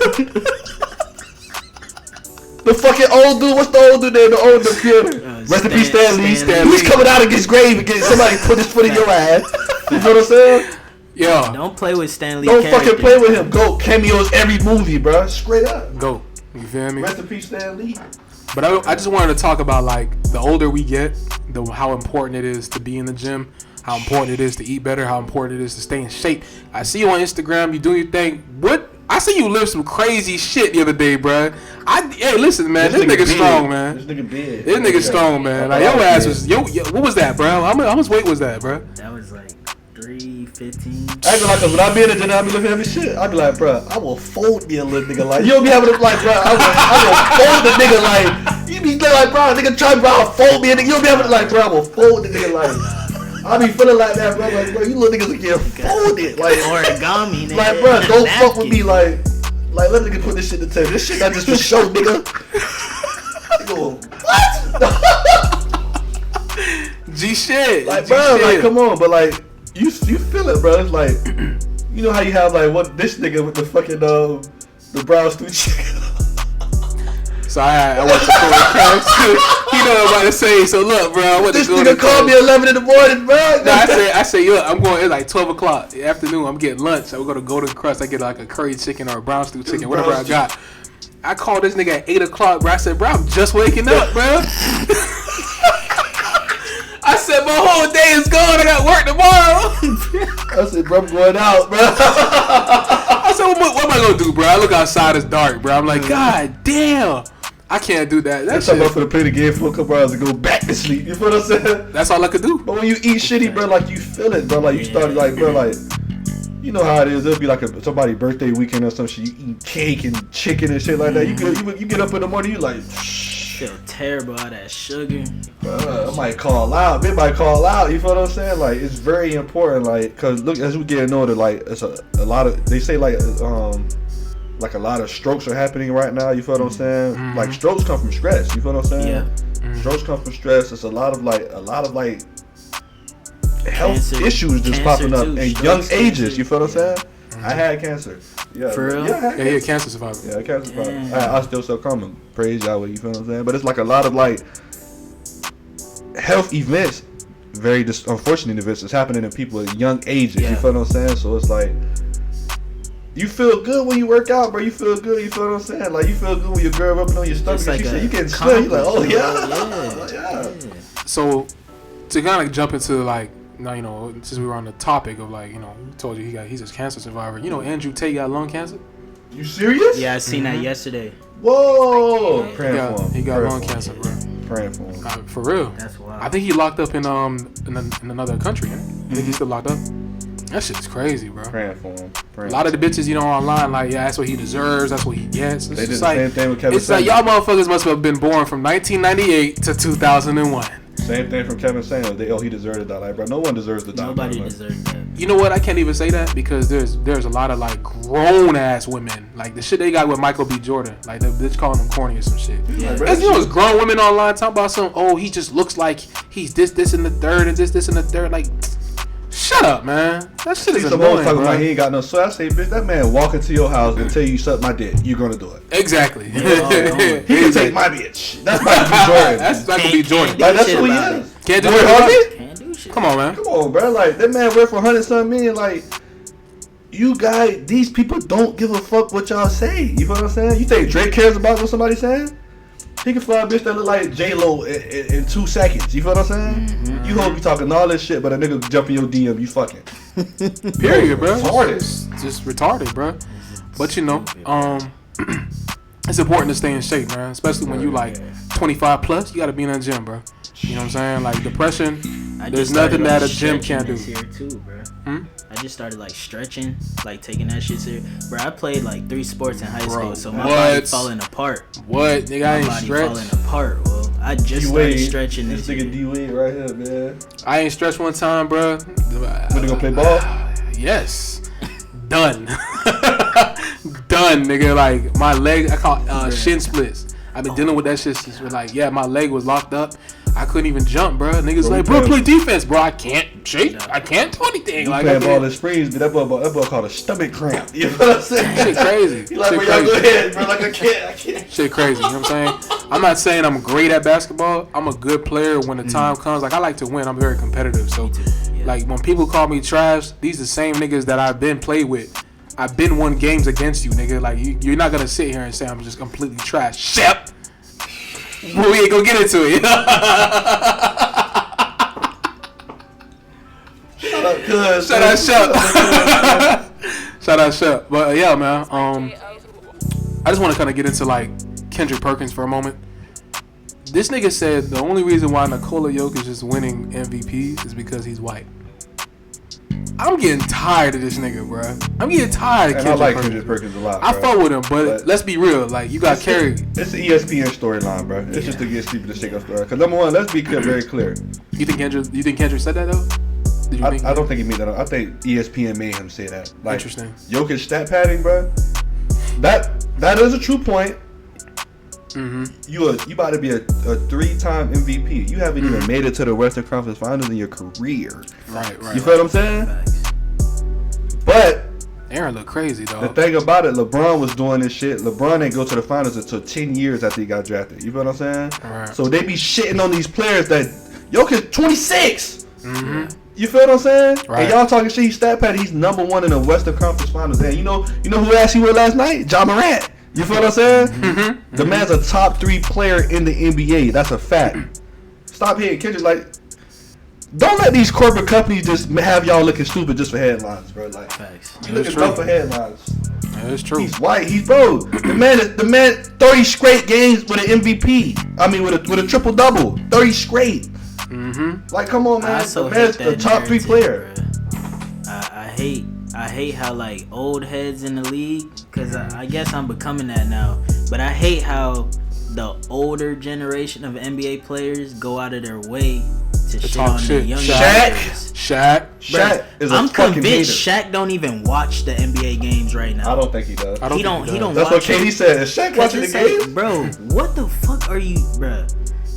S2: The fucking old dude. What's the old dude name? The old computer. Rest in peace, Stan Lee. He's coming out of his grave and getting somebody put his foot in your ass. You know what I'm saying?
S1: Yeah.
S3: Don't play with Stan Lee.
S2: Don't fucking play with him. Go cameos every movie, bro. Straight up.
S1: Go. You feel me?
S2: Rest in peace, Stan Lee.
S1: But I just wanted to talk about, like, the older we get, how important it is to be in the gym, how important it is to eat better, how important it is to stay in shape. I see you on Instagram, you doing your thing. What? I see you live some crazy shit the other day, bro. Hey, listen, man, this nigga strong, man.
S2: This nigga big.
S1: This nigga strong, man. Like, your ass was what was that, bro? How much weight was that, bro?
S3: That was like 315.
S2: I go like, cause when I be in the gym, I be looking at me shit. I be like, bro, I will fold me a little nigga like. You don't be having to like, bro. I will fold the nigga like. You be like, bro, nigga try, bro, I'll fold me a nigga. You don't be having to like, bro, I will fold the nigga like. I be feeling like that, bro. Like, bro, you little niggas are getting folded. Like,
S3: origami, nigga.
S2: Like, bro, don't fuck with me. Like, let nigga put this shit to table. This shit not just for show, nigga. Nigga, what?
S1: G shit.
S2: Like, bro, like, come on, but like, you feel it, bro. It's like, you know how you have like this nigga with the fucking the brown stew chicken.
S1: So I went to go to Christ. He know what I'm about to say. So look, bro, I went
S2: this
S1: to go
S2: nigga called me 11 in the morning, bro.
S1: No, I say, look, I'm going. It's like 12 o'clock in the afternoon. I'm getting lunch. I'm going to Golden Crust. I get like a curry chicken or a brown stew chicken, whatever I got. I called this nigga at 8 o'clock, bro. I said, bro, I'm just waking up, bro. I said, my whole day is gone. I got work tomorrow.
S2: I said, bro, I'm going out, bro.
S1: I said, what am I going to do, bro? I look outside, it's dark, bro. I'm like, God damn. I can't do that.
S2: That's something I'm gonna play the game for a couple hours and go back to sleep. You feel what I'm saying?
S1: That's all I could do.
S2: But when you eat shitty, bro, like you feel it, bro. Like you start like, bro, like you know how it is. It'll be like somebody's birthday weekend or some shit. You eat cake and chicken and shit like that. You get up in the morning, you like
S3: feel terrible all that sugar.
S2: I might call out. They might call out. You feel what I'm saying? Like it's very important. Like, cause look, as we get older, like it's a lot of. They say like a lot of strokes are happening right now. You feel what I'm saying? Mm-hmm. Like strokes come from stress. You feel what I'm saying? Yeah. Mm-hmm. Strokes come from stress. It's a lot of health issues just popping up in young ages. You feel what I'm saying? Mm-hmm. I had cancer. Yeah.
S3: For real?
S1: Yeah, cancer survivor.
S2: Yeah, cancer survivor. I still coming. Praise Yahweh. You feel what I'm saying? But it's like a lot of like health events, very unfortunate events that's happening in people at young ages. Yeah. You feel what I'm saying? So it's like You feel good when you work out, bro. You feel good. You feel what I'm saying? Like, you feel good when your girl rubbing on your stomach and she said, you getting slim. You like, oh, yeah.
S1: So, to kind of jump into, like, now, you know, since we were on the topic of, like, you know, we told you he's a cancer survivor. You know, Andrew Tate got lung cancer?
S2: You serious?
S3: Yeah, I seen that yesterday.
S2: Whoa.
S1: He got lung cancer, bro.
S2: Praying for him.
S1: For real.
S3: That's wild.
S1: I think he locked up in another country. I think he's still locked up. That shit's crazy, bro.
S2: Praying for him.
S1: A lot of the bitches, you know, online, like, yeah, that's what he deserves. That's what he gets. It's
S2: they did the
S1: like,
S2: same thing with Kevin Samuels.
S1: It's like, y'all motherfuckers must have been born from 1998 to 2001.
S2: Same thing from Kevin Samuels. He deserved to die. Like, bro, no one deserves to die.
S3: Nobody deserves that.
S1: You know what? I can't even say that because there's a lot of, like, grown-ass women. Like, the shit they got with Michael B. Jordan. Like, the bitch calling him corny or some shit.
S3: Yeah,
S1: you know, it's grown women online talking about some, oh, he just looks like he's this, and the third, and this, and the third. Like, shut up, man. That shit is annoying,
S2: talking
S1: bro.
S2: about he ain't got no soul. I say, bitch, that man walk into your house and tell you suck my dick. You gonna do it.
S1: Exactly.
S2: He can take my bitch. That's Michael B. Jordan.
S1: That's Michael B. Jordan.
S2: Like, that's who he is.
S1: Can't do
S2: it.
S3: Can't do shit.
S1: Come on, man.
S2: Come on, bro. Like, that man worth 100-something million. Like, you guys, these people don't give a fuck what y'all say. You feel what I'm saying? You think Drake cares about what somebody's saying? He can fly a bitch that look like J-Lo in 2 seconds. You feel what I'm saying? Mm-hmm. You hope you talking all this shit, but a nigga jump in your DM, you fucking.
S1: Period, bro.
S2: Retarded.
S1: Just retarded, bro. But you know, it's important to stay in shape, man. Especially when you like 25 plus, you gotta be in the gym, bro. You know what I'm saying? Like depression, there's nothing that a gym can't do.
S3: Here too, bro. I just started like stretching, like taking that shit serious. Bro, I played like 3 sports in high school, so my body falling apart.
S1: What? Nigga, I ain't
S3: body
S1: stretched.
S3: Falling apart. Well, I just started stretching
S2: this nigga D-Wade right here, man.
S1: I ain't stretched one time, bro.
S2: When they gonna play ball?
S1: Yes. Done. Done, nigga. Like my leg, I call shin splits. I've been dealing with that shit since like, yeah, my leg was locked up. I couldn't even jump, bro. Niggas like, bro, play defense, bro. I can't shake. I can't do anything.
S2: You
S1: like,
S2: playing ball in springs, but that boy called a stomach cramp. You know what I'm saying?
S1: Shit crazy.
S2: He like, bro, y'all go ahead, bro. Like, I can't.
S1: Shit crazy. You know what I'm saying? I'm not saying I'm great at basketball. I'm a good player when the time comes. Like, I like to win. I'm very competitive. So, like, when people call me trash, these are the same niggas that I've been played with. I've been won games against you, nigga. Like, you're not gonna sit here and say I'm just completely trash. Shep. Well, we ain't gonna get into it. Shout out, Shout out, Shep. But yeah, man. I just want to kind of get into like Kendrick Perkins for a moment. This nigga said the only reason why Nikola Jokic is winning MVPs is because he's white. I'm getting tired of this nigga, bro. I'm getting tired of Kendrick Perkins. I like
S2: Kendrick Perkins a lot,
S1: bro. I fuck with him, but let's be real. Like, you got carried.
S2: It's an ESPN storyline, bro. It's just to get stupid to shake up story. Because number one, let's be clear, very clear.
S1: You think Kendrick said that though?
S2: I don't think he made that up. I think ESPN made him say that. Like,
S1: interesting.
S2: Jokic stat padding, bro. That is a true point. Mm-hmm. You about to be a 3-time MVP. You haven't even made it to the Western Conference Finals in your career.
S1: Right.
S2: You feel what I'm saying? But
S1: Aaron looked crazy, though.
S2: The thing about it, LeBron was doing this shit. LeBron didn't go to the finals until 10 years after he got drafted. You feel what I'm saying?
S1: Right.
S2: So they be shitting on these players that Jokic 26.
S1: Mm-hmm.
S2: You feel what I'm saying?
S1: Right.
S2: And y'all talking shit. He's stat padded. He's number 1 in the Western Conference Finals. And you know who asked you with last night? Ja Morant. You feel what I'm saying? Mm-hmm. The man's a top 3 player in the NBA. That's a fact. Stop hitting Kendrick. Like, don't let these corporate companies just have y'all looking stupid just for headlines, bro. Like, you looking dumb for headlines.
S1: That's true.
S2: He's white. He's bro. The man 30 straight games with an MVP. I mean, with a triple double. 30 straight.
S1: Mm-hmm.
S2: Like, come on, man. The man's the top 3 player.
S3: I hate how like old heads in the league, because I guess I'm becoming that now. But I hate how the older generation of NBA players go out of their way to shit on the younger players.
S1: Shaq
S2: is a
S3: I'm
S2: fucking
S3: convinced
S2: hater.
S3: Shaq don't even watch the NBA games right now.
S2: I don't think he does.
S3: He don't.
S2: That's what KD said. Is Shaq watching the games?
S3: Bro, what the fuck are you, bro?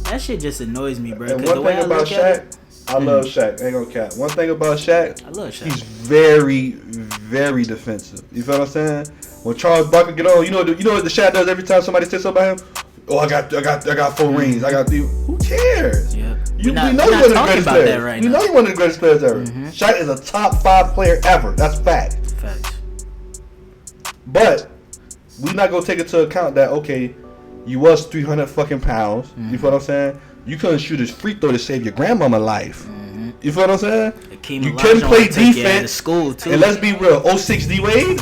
S3: That shit just annoys me, bro.
S2: And one thing about Shaq, I love Shaq. Ain't gonna cap. One thing about Shaq,
S3: I love Shaq.
S2: He's very, very defensive. You feel what I'm saying? When Charles Barkley get on, you know what the Shaq does every time somebody says something about him? Oh, I got 4 rings. I got 3. Who cares?
S3: Yeah.
S2: We know you're one of the greatest players.
S3: Right
S2: we know you're one of the greatest players ever. Shaq is a top 5 player ever. That's fact.
S3: Facts.
S2: But we not gonna take into account that okay, you was 300 fucking pounds. You feel what I'm saying? You couldn't shoot a free throw to save your grandmama life. You feel what I'm saying? You can play defense.
S3: School too.
S2: And let's be real, 06 D Wade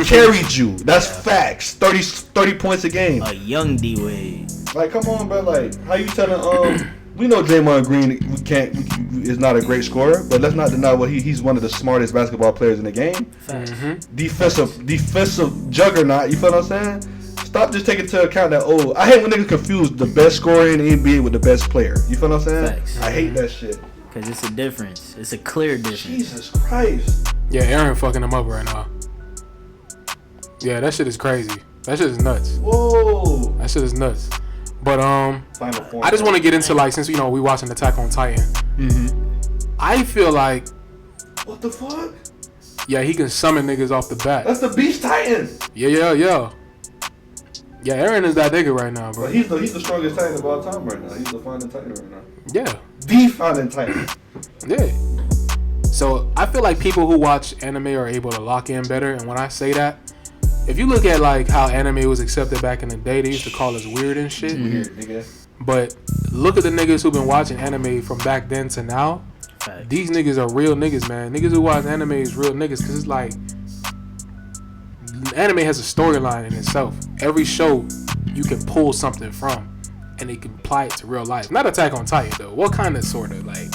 S2: carried you. That's facts. 30 points a game.
S3: A young D Wade.
S2: Like, come on, bro. Like, how you telling we know Draymond Green is not a great scorer, but let's not deny what he's one of the smartest basketball players in the game. Defensive juggernaut. You feel what I'm saying? Stop just taking into account that I hate when niggas confuse the best scorer in the NBA with the best player. You feel what I'm saying?
S3: Facts.
S2: I hate that shit.
S3: Cause it's a difference. It's a clear difference.
S2: Jesus Christ.
S1: Yeah, Aaron fucking him up right now. Yeah, that shit is crazy. That shit is nuts.
S2: Whoa.
S1: That shit is nuts. But I just want to get into like since we watching Attack on Titan. I feel like
S2: what the fuck?
S1: Yeah, he can summon niggas off the bat.
S2: That's the Beast Titan.
S1: Yeah. Yeah, Aaron is that nigga right now, bro.
S2: But he's the strongest Titan of all time right now. He's the founding Titan right now.
S1: Yeah.
S2: The founding Titan.
S1: Yeah. So I feel like people who watch anime are able to lock in better. And when I say that, if you look at like how anime was accepted back in the day, they used to call us weird and shit.
S2: Weird, nigga.
S1: But look at the niggas who've been watching anime from back then to now. These niggas are real niggas, man. Niggas who watch anime is real niggas because it's like anime has a storyline in itself. Every show you can pull something from and they can apply it to real life. Not Attack on Titan though. What kind of sort of like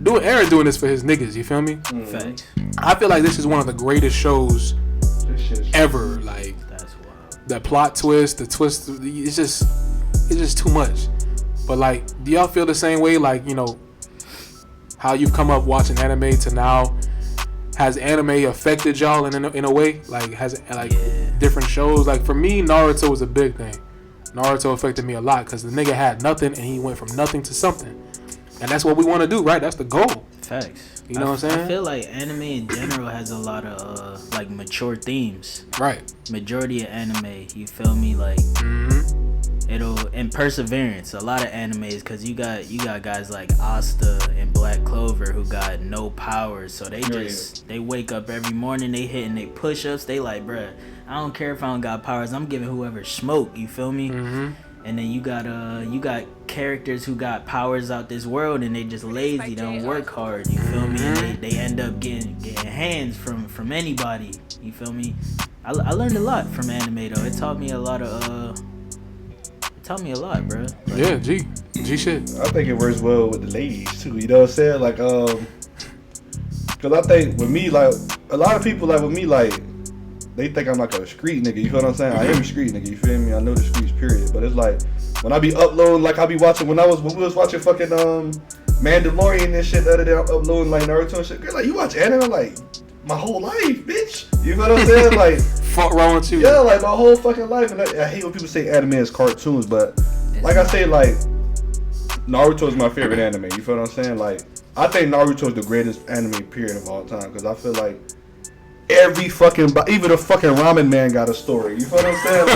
S1: Aaron doing this for his niggas, you feel me?
S3: Facts.
S1: I feel like this is one of the greatest shows ever. Like
S3: that's wild.
S1: That plot twist, the twist, it's just too much. But like, do y'all feel the same way? Like, how you've come up watching anime to now, has anime affected y'all in a way? Like, has different shows? Like for me, Naruto was a big thing. Naruto affected me a lot because the nigga had nothing and he went from nothing to something. And that's what we want to do, right? That's the goal.
S3: Facts.
S1: You know what I'm saying?
S3: I feel like anime in general has a lot of like mature themes.
S1: Right.
S3: Majority of anime, you feel me? Like and perseverance. A lot of animes, because you got guys like Asta and Black Clover who got no powers, so they wake up every morning, they hitting they push-ups, they like, bruh, I don't care if I don't got powers, I'm giving whoever smoke, you feel me? And then you got characters who got powers out this world and they just lazy, don't work hard, you feel me? And they end up getting hands from anybody, you feel me? I learned a lot from anime though. It taught me a lot, bro. Like,
S1: yeah, G shit.
S2: I think it works well with the ladies too. You know what I'm saying? Like, cause I think with me, like a lot of people, like with me, like they think I'm like a street nigga. You feel what I'm saying? I am a street nigga. You feel me? I know the streets, period. But it's like when I be uploading, like I be watching when we was watching fucking Mandalorian and shit the other day. I'm uploading like Naruto and shit. Girl, like you watch anime like my whole life, bitch. You feel what I'm saying? Like.
S1: Fuck wrong with you?
S2: Yeah, like my whole fucking life. And I hate when people say anime is cartoons, but like I say, like Naruto is my favorite anime. You feel what I'm saying? Like I think Naruto is the greatest anime period of all time because I feel like every fucking, even a fucking ramen man got a story. You feel what I'm saying?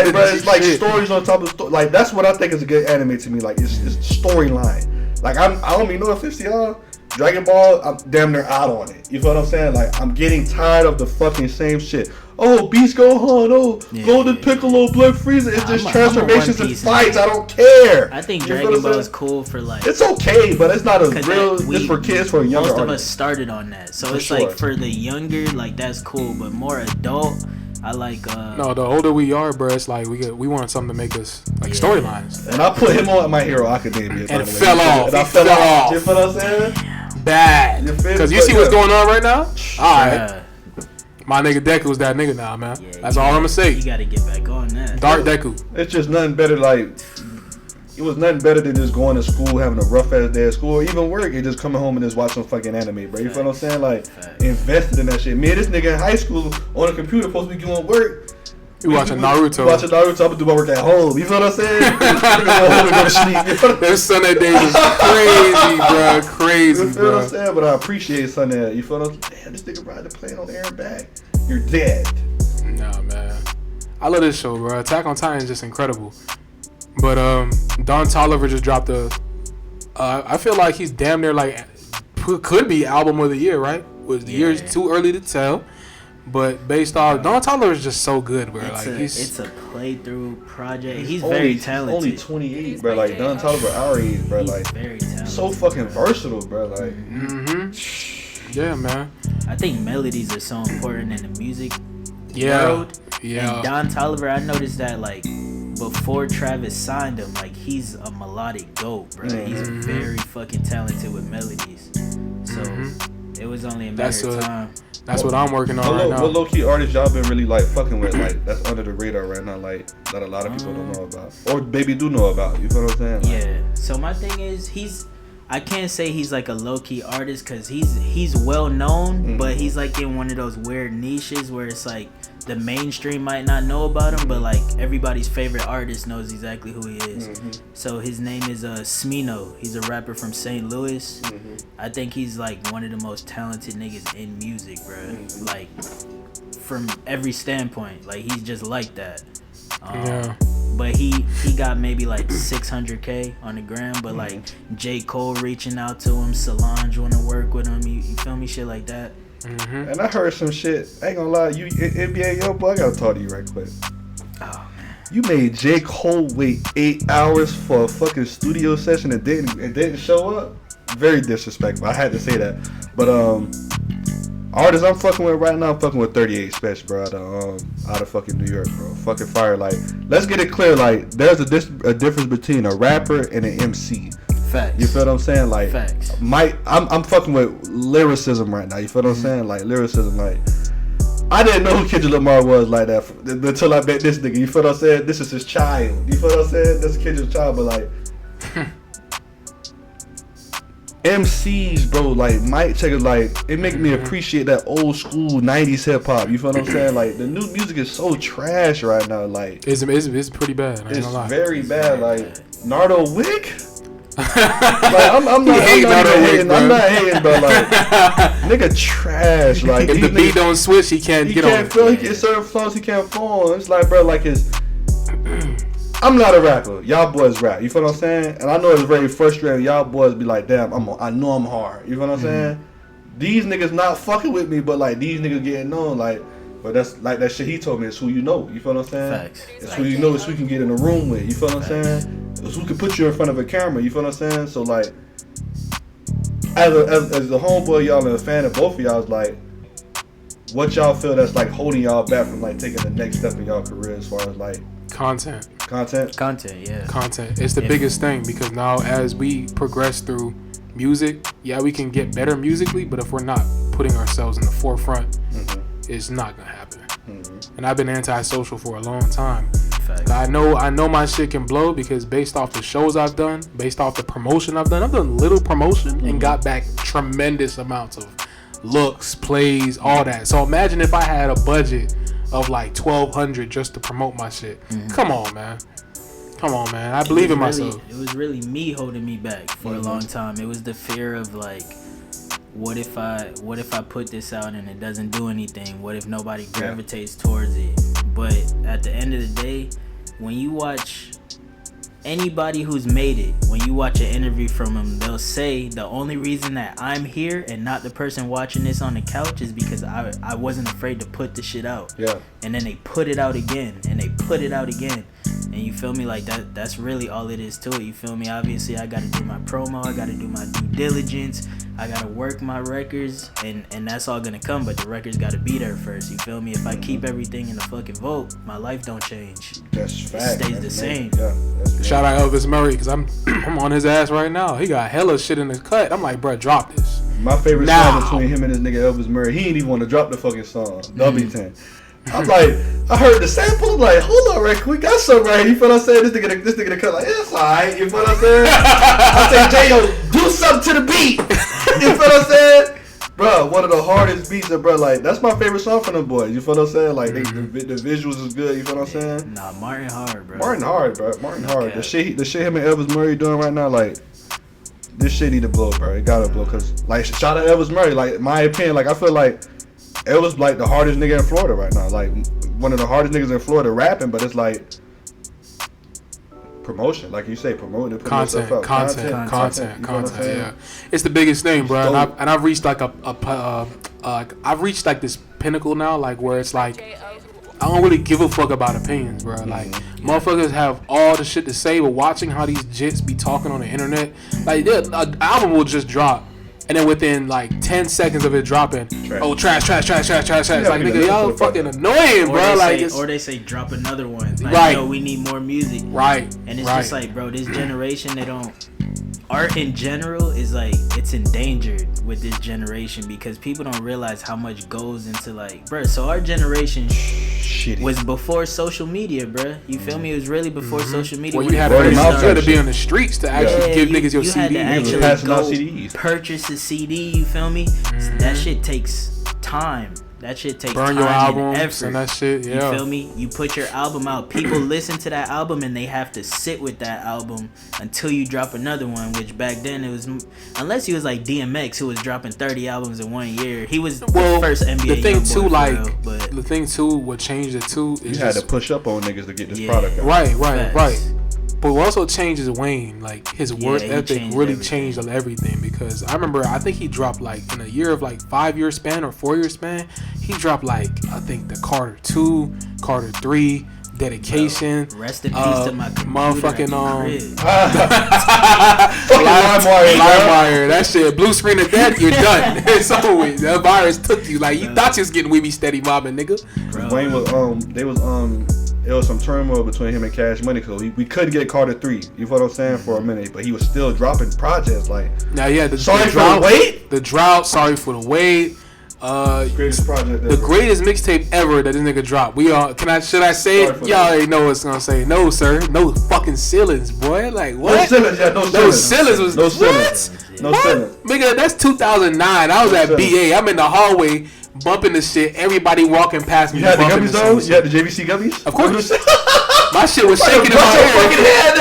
S2: Like bro, it's like stories on top of stories. Like that's what I think is a good anime to me. Like it's storyline. Like I don't mean no offense to y'all. Dragon Ball, I'm damn near out on it. You feel what I'm saying? Like I'm getting tired of the fucking same shit. Oh, Beast Gohan, Golden Piccolo, Blood Frieza. It's just transformations and fights. I don't care.
S3: I think Dragon Ball is cool for like.
S2: It's okay, but it's not a real. It's for kids, for younger.
S3: Most of us started on that, so it's like for the younger, like that's cool, but more adult. I like.
S1: No, the older we are, bro, it's like we want something to make us like storylines.
S2: And I put him on My Hero Academia,
S1: and it fell off.
S2: I fell off. You feel what I'm saying?
S1: Bad. Because you see what's going on right now? Alright. My nigga Deku's that nigga now, man. Yeah, that's all I'm gonna say.
S3: You gotta get back on that.
S1: Dark Deku.
S2: It's just nothing better, like, it was nothing better than just going to school, having a rough ass day at school, or even work, and just coming home and just watch some fucking anime, bro. You feel what I'm saying? Like, invested in that shit. Me and this nigga in high school on a computer supposed to be doing work.
S1: You watching Naruto.
S2: Watching Naruto, I'm gonna do my work at home. You feel what I'm saying? Go home and go to sleep.
S1: Them Sunday days is crazy, bro. Crazy,
S2: you feel what I'm saying? But I appreciate Sunday. You feel what I'm saying? Damn, this nigga ride the plane on Aaron back. You're dead.
S1: Nah, man. I love this show, bro. Attack on Titan is just incredible. But Don Toliver just dropped I feel like he's damn near like could be album of the year, right? Was the year's too early to tell. But based off, Don Toliver is just so good, bro.
S3: It's a playthrough project. He's very talented.
S2: Only 28, bro. Like Don Toliver, our age, bro.
S3: He's
S2: like
S3: very talented.
S2: So fucking versatile, bro. Like,
S1: yeah, man.
S3: I think melodies are so important in the music world.
S1: Yeah.
S3: And Don Toliver, I noticed that like before Travis signed him, like he's a melodic goat, bro. He's very fucking talented with melodies. So it was only a matter of time.
S1: That's what I'm working on right now.
S2: What low key artists y'all been really like fucking with, like that's under the radar right now, like that a lot of people don't know about, or maybe do know about. You feel what I'm saying? Like,
S3: yeah. So my thing is, I can't say he's like a low key artist because he's well known, but he's like in one of those weird niches where it's like the mainstream might not know about him, but like everybody's favorite artist knows exactly who he is. So his name is Smino. He's a rapper from St. Louis. I think he's like one of the most talented niggas in music, bro. Like from every standpoint, like he's just like that. But he got maybe like 600K on the gram, but like J. Cole reaching out to him, Solange want to work with him, you feel me, shit like that.
S2: And I heard some shit. I ain't gonna lie, you NBA young boy, I gotta talk to you right quick.
S3: Oh man,
S2: you made J. Cole wait 8 hours for a fucking studio session and didn't show up. Very disrespectful. I had to say that. But artists I'm fucking with right now, I'm fucking with 38 Special, bro, out of fucking New York, bro. Fucking fire. Like, let's get it clear. Like, there's a difference between a rapper and an MC.
S3: Facts.
S2: You feel what I'm saying? Like,
S3: facts.
S2: I'm fucking with lyricism right now. You feel what I'm saying? Like, lyricism. Like, I didn't know who Kendrick Lamar was like that until I met this nigga. You feel what I'm saying? This is his child. You feel what I'm saying? This Kendrick's child, but like. MCs, bro, like mic checkers, like it make me appreciate that old school 90s hip hop. You feel what I'm saying? Like the new music is so trash right now. Like
S1: it's pretty bad. I ain't gonna lie.
S2: Very bad. Like Nardo Wick. Like I'm not hating, but like nigga trash. Like
S1: if the beat don't switch, he can't get on.
S2: He can't feel. He get certain flows he can't fall. It's like, bro, like his. I'm not a rapper. Y'all boys rap. You feel what I'm saying? And I know it's very frustrating. Y'all boys be like, damn, I know I'm hard. You feel what I'm saying? These niggas not fucking with me, but like these niggas getting known. Like, but that's like that shit he told me. It's who you know. You feel what I'm saying? Facts. It's who you know. It's who you can get in a room with. You feel what I'm saying? It's who can put you in front of a camera. You feel what I'm saying? So like, as a homeboy, y'all and a fan of both of y'all, is like, what y'all feel that's like holding y'all back from like taking the next step in y'all career as far as like
S1: content.
S3: Yeah.
S1: Content. It's the biggest thing because now as we progress through music, yeah, we can get better musically, but if we're not putting ourselves in the forefront, it's not gonna happen. And I've been antisocial for a long time. I know my shit can blow because based off the shows I've done, based off the promotion I've done little promotion and got back tremendous amounts of looks, plays, all that. So imagine if I had a budget of like $1,200 just to promote my shit. Come on, man. I believe in myself.
S3: It was really me holding me back for a long time. It was the fear of like, what if I put this out and it doesn't do anything? What if nobody gravitates towards it? But at the end of the day, when you watch anybody who's made it, when you watch an interview from them, they'll say the only reason that I'm here and not the person watching this on the couch is because I wasn't afraid to put the shit out. Yeah. And then they put it out again and they put it out again. And you feel me? Like that's really all it is to it. You feel me? Obviously I gotta do my promo, I gotta do my due diligence, I gotta work my records, and that's all gonna come, but the records gotta be there first. You feel me? If I keep everything in the fucking vault, my life don't change.
S2: That's fact.
S3: It stays the same.
S2: Yeah,
S1: shout out Elvis Murray, because I'm on his ass right now. He got hella shit in his cut. I'm like, bro, drop this.
S2: My favorite song between him and this nigga Elvis Murray, he ain't even want to drop the fucking song. W10. I'm like, I heard the sample. I'm like, hold on, right? We got something right here. You feel what I'm saying? This nigga the cut like, it's alright. You feel what I'm saying? I say, J.O., do something to the beat. You feel what I'm saying? Bro, one of the hardest beats, bro. Like, that's my favorite song from them boys. You feel what I'm saying? Like, the visuals is good. You feel what I'm saying?
S3: Nah, Martin hard, bro.
S2: Martin hard. The shit him and Elvis Murray doing right now, like, this shit need to blow, bro. It gotta blow, cause like, shout out Elvis Murray. Like, my opinion, like, I feel like Elvis like the hardest nigga in Florida right now. Like, one of the hardest niggas in Florida rapping, but it's like, promotion, like you say, promoting,
S1: content. Yeah, it's the biggest thing, bro. And I've reached like I've reached like this pinnacle now, like where it's like I don't really give a fuck about opinions, bro. Like motherfuckers have all the shit to say, but watching how these jits be talking on the internet, like an album will just drop. And then within like 10 seconds of it dropping, trash. Like nigga, y'all fucking annoying, bro.
S3: Or they say drop another one. Like,
S1: right.
S3: Yo, we need more music.
S1: Right.
S3: And it's just like, bro, this generation, art in general is like, it's endangered with this generation because people don't realize how much goes into like, bro. So our generation was before social media, bro. You feel me? It was really before social media.
S1: Well, you had to be on the streets to actually give niggas your CD.
S3: You had to actually go purchase a CD. You feel me? That shit takes time. That shit takes
S1: burn
S3: time
S1: your
S3: albums
S1: and effort. And that shit, yeah.
S3: You feel me? You put your album out. People listen to that album and they have to sit with that album until you drop another one. Which back then it was, unless he was like DMX, who was dropping 30 albums in 1 year. He was the first NBA.
S1: The thing too,
S3: but
S1: the thing too, what changed it too is
S2: you had to push up on niggas to get this product out.
S1: Right. But what also changes Wayne, like his work ethic really changed everything because I remember I think he dropped like in a year of like 5 year span or 4 year span, he dropped like I think the Carter 2, Carter 3, Dedication.
S3: Rest in peace to my
S1: motherfucking
S2: LimeWire.
S1: That shit, blue screen of death, you're done. It's over with. That virus took you. Like you thought you was getting We Be Steady mobbing, nigga.
S2: Wayne was it was some turmoil between him and Cash Money because we couldn't get Carter 3. You know what I'm saying? For a minute, but he was still dropping projects like.
S1: Now, yeah, the
S2: Sorry
S1: drought,
S2: for the Wait.
S1: The Drought. Sorry for the Wait.
S2: Greatest project ever.
S1: The greatest mixtape ever that this nigga dropped. Should I say it? Y'all already know what it's gonna say. No, sir. No fucking ceilings, boy. Like what?
S2: No ceilings. Yeah,
S1: no ceilings was
S2: no ceilings.
S1: What?
S2: No ceilings.
S1: Nigga, that's 2009. I was at BA. I'm in the hallway bumping the shit. Everybody walking past me.
S2: You had the gummies though? You had the JVC gummies?
S1: Of course. My shit was shaking in my head.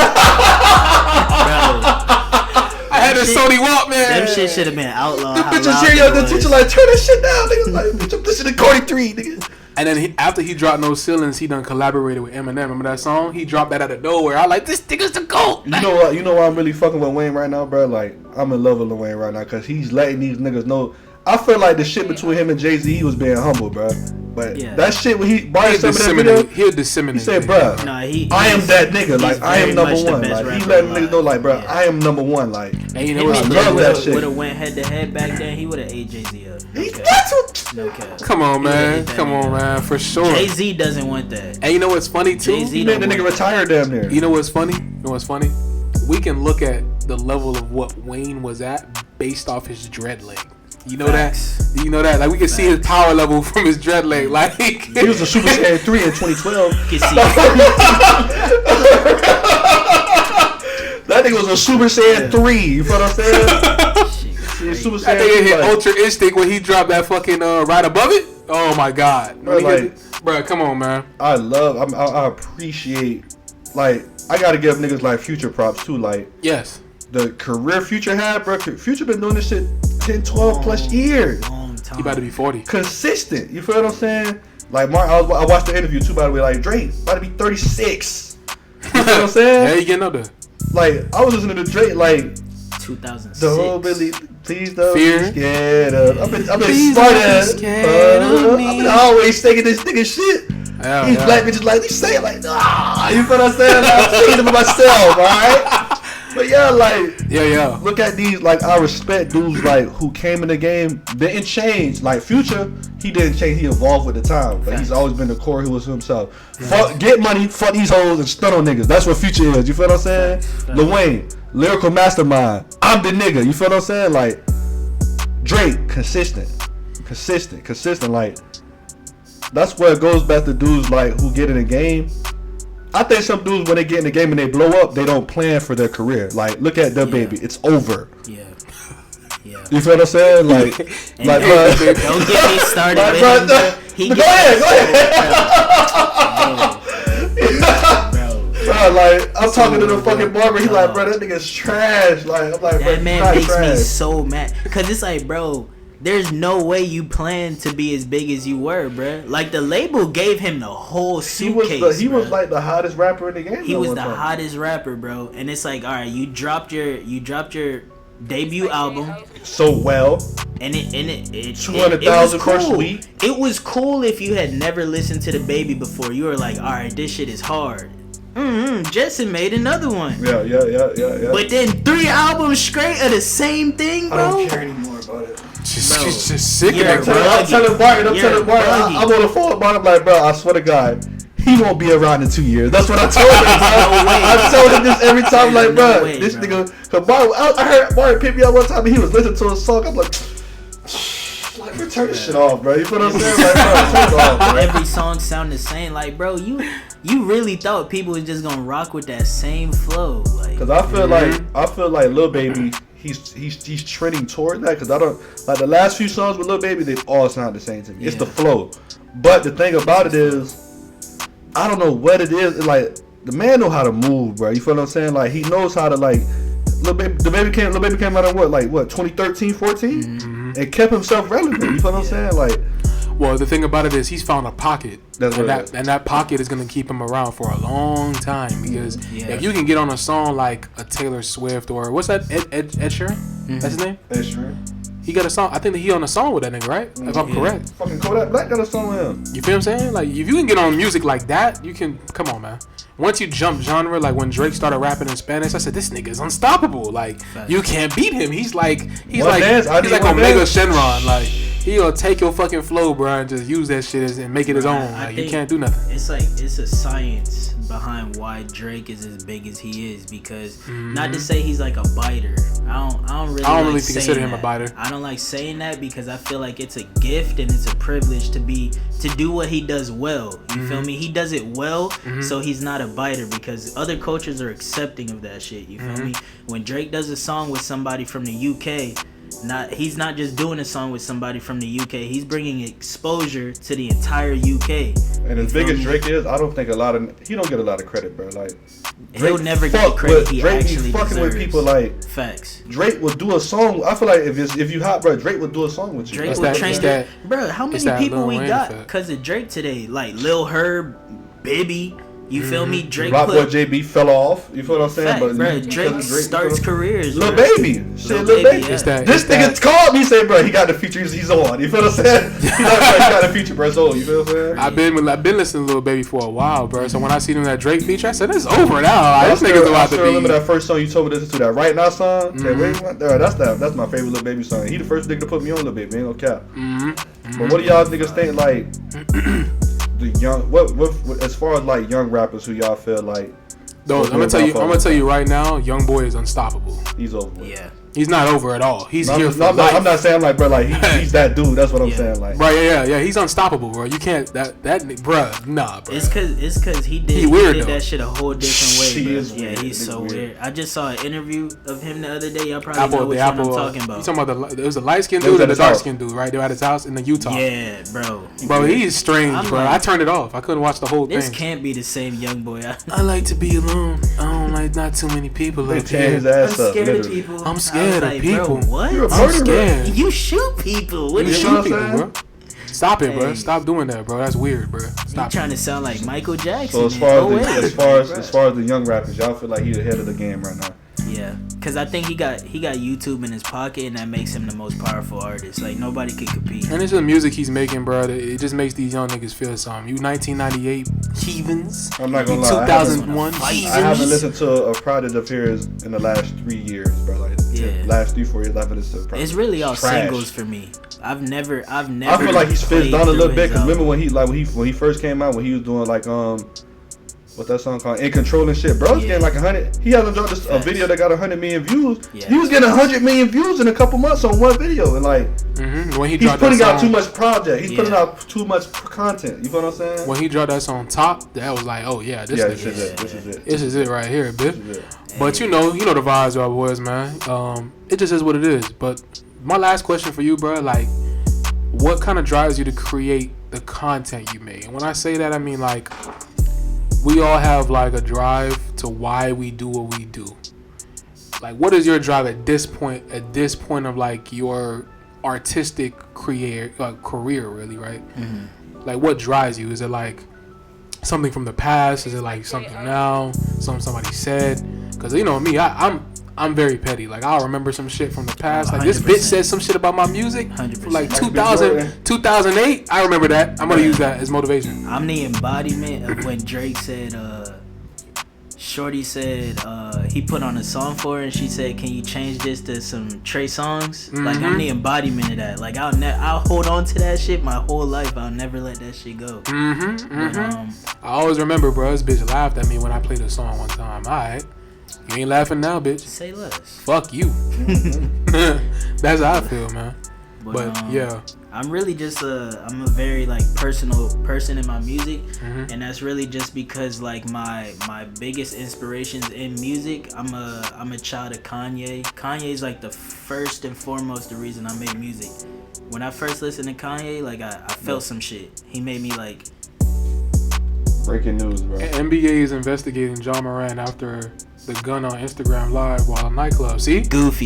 S1: I had a Sony Walkman.
S3: Them shit should have been outlawed.
S2: The bitches hear the teacher like, turn that shit down. Niggas like, bitch, I'm listening to Cardi 3, nigga.
S1: And then after he dropped No Ceilings, he done collaborated with Eminem. Remember that song? He dropped that out of nowhere. I like, this nigga's the GOAT.
S2: You know why I'm really fucking with Wayne right now, bro? Like, I'm in love with Lil Wayne right now because he's letting these niggas know. I feel like the shit between him and Jay-Z, he was being humble, bro. But that shit when he bought some of that video,
S1: he'll disseminate.
S2: He said, bro, I am that nigga. Like, I am number one. Like, he letting niggas know, like, bro, I am number one. Like,
S1: and you know what's
S2: crazy? That shit.
S3: Would have went head to head back then. He would have ate Jay-Z up. No cap.
S1: Come on, man. For sure.
S3: Jay-Z doesn't want that.
S1: And you know what's funny too?
S2: He made the nigga retire damn near.
S1: You know what's funny? We can look at the level of what Wayne was at based off his dread leg. You know that? Do you know that? Like, we can see his power level from his dread leg. Like,
S2: he was a Super Saiyan 3 in 2012. That nigga was a Super Saiyan 3. You feel what I'm saying? Super Saiyan.
S1: I think it hit Ultra Instinct when he dropped that fucking right above it. Oh my god, bro, come on, man.
S2: I appreciate. Like, I gotta give niggas like Future props too. Like,
S1: yes,
S2: the career Future had, bro. Future been doing this shit 10, 12 plus years.
S1: He about to be 40.
S2: Consistent. You feel what I'm saying? Like, I watched the interview too, by the way. Like, Drake about to be 36. You feel what I'm saying?
S1: Yeah, you getting up there.
S2: Like, I was listening to Drake, like,
S3: 2006.
S2: the whole Billy, please don't
S1: Fear.
S2: be scared of. I've been
S1: smart ass.
S2: I've been always taking this nigga shit. These black bitches like, they say it like, you feel what I'm saying? Like, I'm saying it for myself, alright? But yeah, like, look at these, like, I respect dudes, like, who came in the game, didn't change. Like, Future, he didn't change, he evolved with the time. But he's always been the core who was himself. Fuck, get money, fuck these hoes, and stun on niggas. That's what Future is, you feel what I'm saying? Lil Wayne, lyrical mastermind. I'm the nigga, you feel what I'm saying? Like, Drake, consistent. Like, that's where it goes back to dudes, like, who get in the game. I think some dudes, when they get in the game and they blow up, they don't plan for their career. Like, look at the baby, it's over.
S3: Yeah.
S2: You feel what I'm saying? Like,
S3: don't get me started.
S2: Go ahead. Bro, like, I'm talking to the fucking barber. He's like, bro, that nigga's trash. Like, I'm like,
S3: that man makes me so mad. Cause it's like, bro, there's no way you planned to be as big as you were, bruh. Like, the label gave him the whole suitcase.
S2: He was like the hottest rapper in the game.
S3: He was the hottest rapper, bro. And it's like, all right, you dropped your debut album
S2: so well,
S3: and it
S2: 200,000 first week.
S3: It was cool if you had never listened to the Baby before. You were like, all right, this shit is hard. Jetson made another one.
S2: Yeah.
S3: But then 3 albums straight of the same thing, bro.
S2: I don't care anymore about it.
S1: She's just sick of it, bro.
S2: I'm telling Barton, I'm on the phone about him like, bro, I swear to God, he won't be around in 2 years. That's what I told him. I told him this every time, like, bro, this nigga. Cause Barton, I heard Barton pick me up one time and he was listening to a song. I'm like, turn this shit off, bro. You feel what I'm saying? Like, bro, turn it off, bro.
S3: Every song sound the same. Like, bro, you really thought people was just gonna rock with that same flow, like.
S2: Cause I feel like Lil Baby, he's trending toward that. Cause I don't like the last few songs with Lil Baby, they all sound the same to me. It's the flow. But the thing about it is, I don't know what it is. It's like the man know how to move, bro. You feel what I'm saying? Like he knows how to like. Lil Baby came out in what 2013, 14, and kept himself relevant. You feel what I'm saying? Like.
S1: Well, the thing about it is he's found a pocket, and that pocket is gonna keep him around for a long time because if you can get on a song like a Taylor Swift or what's that Ed Sheeran? That's his name.
S2: Ed Sheeran.
S1: He got a song. I think that he on a song with that nigga, right? If I'm correct.
S2: Fucking Kodak Black got a song with him.
S1: You feel what I'm saying? Like if you can get on music like that, you can. Come on, man. Once you jump genre, like when Drake started rapping in Spanish, I said this nigga is unstoppable. Like you can't beat him. He's like Omega Shenron. Like he'll take your fucking flow, bro, and just use that shit and make it his own. Like you can't do nothing.
S3: It's like it's a science behind why Drake is as big as he is because not to say he's like a biter. I don't really
S1: consider him a biter.
S3: I don't like saying that because I feel like it's a gift and it's a privilege to do what he does well. You feel me? He does it well, so he's not a biter because other cultures are accepting of that shit. You feel me? When Drake does a song with somebody from the UK, he's not just doing a song with somebody from the UK. He's bringing exposure to the entire UK.
S2: And as big as Drake is, I don't think he don't get a lot of credit, bro. Like
S3: he'll never get credit he actually
S2: fucking
S3: deserves.
S2: With people like
S3: facts.
S2: Drake will do a song. I feel like if you hot, bro, Drake will do a song with you.
S3: Drake will train bro. How many people we got because of Drake today? Like Lil Herb, Bibby. You feel me? Drake
S2: Rock Boy JB fell off. You feel what I'm saying?
S3: But Drake starts careers.
S2: Lil Baby. Lil Baby. Yeah. This nigga called me saying, bro, he got the feature. He's on. You feel what I'm saying? He got the feature, bro. So you feel what I'm saying?
S1: I've been listening to Lil Baby for a while, bro. So when I seen him that Drake feature, I said, it's over now. This nigga's about to be.
S2: I remember that first song you told me to listen to, that Right Now song. That's my favorite Lil Baby song. He the first nigga to put me on Lil Baby. Ain't no cap. But what do y'all niggas think like? The young, what as far as like young rappers who y'all feel like?
S1: No, I'm gonna tell you right now, Young Boy is unstoppable.
S2: He's over.
S3: Yeah.
S1: He's not over at all. He's here for life.
S2: I'm not saying like, bro, like he's that dude. That's what I'm saying. Like,
S1: bro, yeah. He's unstoppable, bro. You can't bro. Nah, bro.
S3: It's cause he did that shit a whole different way. He's so weird. I just saw an interview of him the other day. Y'all probably know which one I'm talking about.
S1: You talking about it was a light skinned dude and a dark skinned dude, right? They were at his house in Utah.
S3: Yeah, bro.
S1: Bro, he's strange, bro. I turned it off. I couldn't watch the whole thing.
S3: This can't be the same Young Boy.
S1: I like to be alone. I don't like not too many people up here.
S3: I'm scared of people.
S1: I'm scared of people.
S3: What?
S2: I'm
S1: scared.
S3: You shoot people. What
S1: you
S3: you
S1: shoot people, bro? Stop it, bro. Stop doing that, bro. That's weird, bro. Stop.
S3: You trying to sound like Michael Jackson.
S2: So as far as the young rappers, y'all feel like he's ahead of the game right now.
S3: Yeah, cause I think he got YouTube in his pocket, and that makes him the most powerful artist. Like nobody can compete.
S1: And it's the music he's making, bro. It just makes these young niggas feel something. You 1998 heathens.
S2: I'm not gonna lie.
S1: 2001 heathens.
S2: I haven't listened to a project of his in the last 3 years, bro. Like last 3-4 years, I haven't listened to.
S3: It's really all singles for me. I've never.
S2: I feel like he's fizzed down a little bit. Cause remember when he first came out, when he was doing like what's that song called? In Control and shit, bro. He's getting like 100. He hasn't dropped a video that got 100 million views. Yeah. He was getting 100 million views in a couple months on one video, and like
S1: when
S2: he's putting out too much project. He's putting out too much content. You feel what I'm saying?
S1: When he dropped that song Top, that was like, oh yeah, this is it. This is it right here, bitch. But you know the vibes, y'all boys, man. It just is what it is. But my last question for you, bro, like, what kind of drives you to create the content you make? And when I say that, I mean like, we all have like a drive to why we do what we do. Like, what is your drive at this point of like your artistic career really, right? Like what drives you? Is it like something from the past? Is it like something now? Something somebody said? Because you know me, I'm very petty. Like I'll remember some shit from the past. Like
S3: 100%.
S1: this bitch said some shit about my music
S3: 100%.
S1: from like 2008. I remember that. I'm gonna use that as motivation.
S3: I'm the embodiment of when Drake said, Shorty said he put on a song for her and she said, "Can you change this to some Trey songs?" Like I'm the embodiment of that. Like I'll hold on to that shit my whole life. I'll never let that shit go. But,
S1: I always remember, bro. This bitch laughed at me when I played a song one time. All right. You ain't laughing now, bitch.
S3: Say less.
S1: Fuck you. That's how I feel, man. But yeah,
S3: I'm really just I'm a very like personal person in my music, and that's really just because like my biggest inspirations in music. I'm a child of Kanye. Kanye's like the first and foremost the reason I make music. When I first listened to Kanye, like I felt some shit. He made me like.
S2: Breaking news, bro.
S1: NBA is investigating John Moran after the gun on Instagram Live while a nightclub. See?
S3: Goofy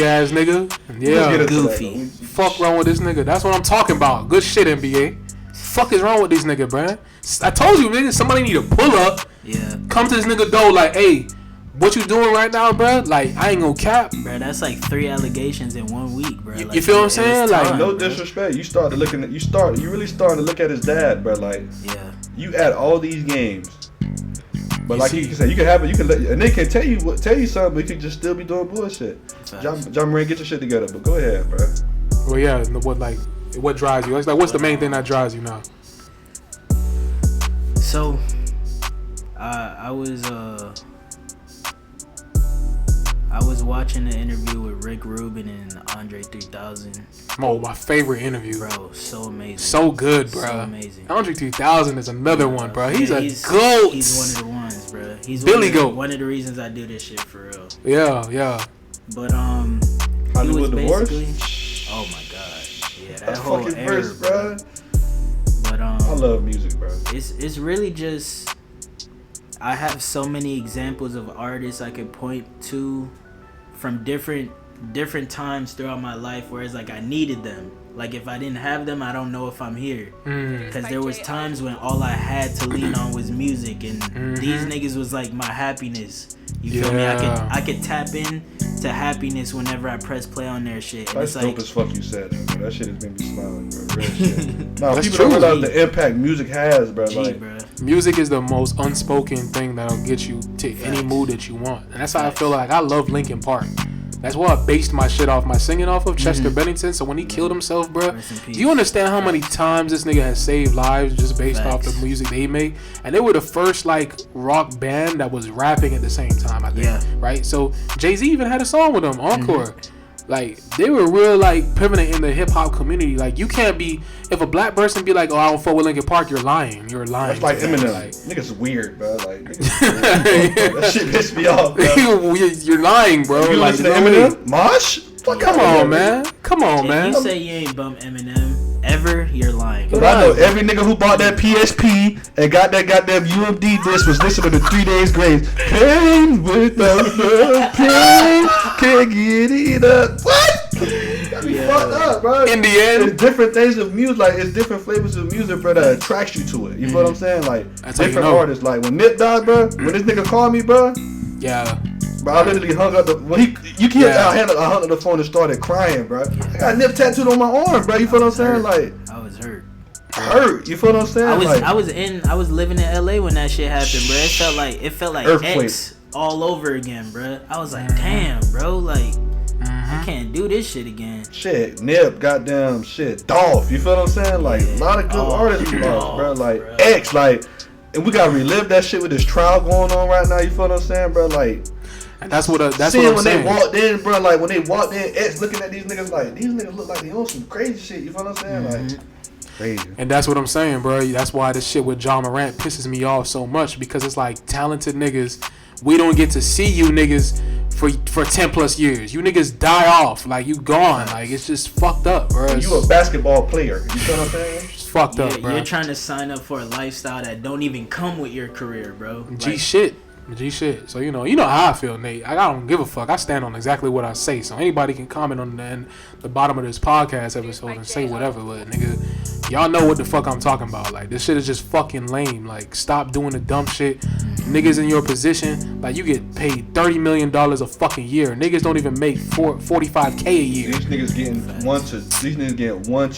S1: ass nigga. Yeah.
S3: Goofy.
S1: Fuck wrong with this nigga. That's what I'm talking about. Good shit, NBA. Fuck is wrong with these nigga, bruh? I told you, nigga, somebody need to pull up.
S3: Yeah.
S1: Come to this nigga door like, hey, what you doing right now, bruh? Like, I ain't gonna cap.
S3: Bruh, that's like 3 allegations in 1 week, bruh. Like,
S1: you feel what I'm saying? Like,
S2: no disrespect. You really starting to look at his dad, bruh. Like,
S3: yeah.
S2: You at all these games. But like you can say, you can have it. You can let, and they can tell you something, but you can just still be doing bullshit. John Moran, get your shit together. But go ahead, bro.
S1: Well, yeah. What drives you? It's like, what's the main thing that drives you now?
S3: So, I was watching an interview with Rick Rubin and Andre 3000.
S1: Oh, my favorite interview.
S3: Bro, so amazing.
S1: So good, bro.
S3: So amazing.
S1: Andre 3000 is another one, bro. He's a
S3: he's
S1: goat.
S3: He's one of the ones, bro. He's
S1: Billy Goat.
S3: One of the reasons I do this shit for real.
S1: Yeah.
S3: But
S2: Hollywood Divorce.
S3: Oh my god. Yeah, that
S2: That's
S3: whole
S2: fucking
S3: era,
S2: verse, bro.
S3: But
S2: I love music, bro.
S3: It's really just I have so many examples of artists I could point to from different times throughout my life where it's like I needed them. Like if I didn't have them, I don't know if I'm here. Because there was times when all I had to lean on was music, and these niggas was like my happiness. You feel me? I could tap in to happiness whenever I press play on their shit. And
S2: that's
S3: it's
S2: dope
S3: like,
S2: as fuck you said that, bro. That shit has made me smiling, bro. Real shit. No,
S1: That's
S2: people
S1: true.
S2: don't realize the impact music has, bro. Like,
S3: bro.
S1: Music is the most unspoken thing that'll get you to any mood that you want. And that's how I feel like I love Linkin Park. That's why I based my shit off my singing off of Chester Bennington. So when he killed himself, bro, do you understand how many times this nigga has saved lives just based off the music they made? And they were the first like rock band that was rapping at the same time, I think.
S3: Yeah.
S1: Right? So Jay-Z even had a song with them, Encore. Like they were real like pivoting in the hip hop community. Like you can't be, if a black person be like, oh, I don't fuck with Linkin Park, you're lying. You're lying.
S2: that's like Eminem.
S1: Like,
S2: niggas weird, bro. Like that shit pissed me off, bro.
S1: You're lying, bro.
S2: You
S1: like,
S2: listen to Eminem? Mosh?
S1: Come on, man. Come on,
S3: If
S1: man.
S3: you say you ain't bump Eminem ever, you're lying.
S2: But I know every nigga who bought that PSP and got that goddamn UMD disc was listening to 3 Days Grace. Pain without love, pain can't get it up. What? That be fucked up, bro.
S1: In the end,
S2: it's different things of music. Like it's different flavors of music, bro, that attracts you to it. You know what I'm saying? Like
S1: That's how you
S2: different
S1: know.
S2: artists. Like when Nip died, bro. When this nigga called me, bro.
S1: yeah.
S2: Bro, I literally hung up the I hung up the phone and started crying, bro. I got Nip tattooed on my arm, bro. You feel what I'm saying? Like
S3: I was hurt.
S2: You feel what I'm saying?
S3: I was living in LA when that shit happened, bro. It felt like
S2: Earthquake.
S3: X all over again, bro. I was like, damn, bro, like I can't do this shit again.
S2: Shit, Nip, goddamn shit, Dolph. You feel what I'm saying? Like a lot of good artists we lost, bro. Like
S3: bro.
S2: X, like, and we gotta relive that shit with this trial going on right now. You feel what I'm saying, bro? Like,
S1: And that's what I'm
S2: when
S1: saying.
S2: they walked in, bro. Like when they walked in, X looking at these niggas like these niggas look like they own some crazy shit. You feel what I'm saying? Like crazy.
S1: And that's what I'm saying, bro. That's why this shit with John Morant pisses me off so much, because it's like talented niggas. We don't get to see you niggas for 10 plus years. You niggas die off. Like you gone. Like it's just fucked up, bro.
S2: You a basketball player. You feel what I'm saying?
S1: It's fucked up, bro.
S3: You're trying to sign up for a lifestyle that don't even come with your career, bro.
S1: G shit. G shit. So you know how I feel, Nate. I don't give a fuck. I stand on exactly what I say. So anybody can comment on the bottom of this podcast episode and say whatever, but nigga, y'all know what the fuck I'm talking about. Like, this shit is just fucking lame. Like, stop doing the dumb shit. Niggas in your position, like, you get paid $30 million a fucking year. Niggas don't even make $45K a year.
S2: These niggas getting $1 to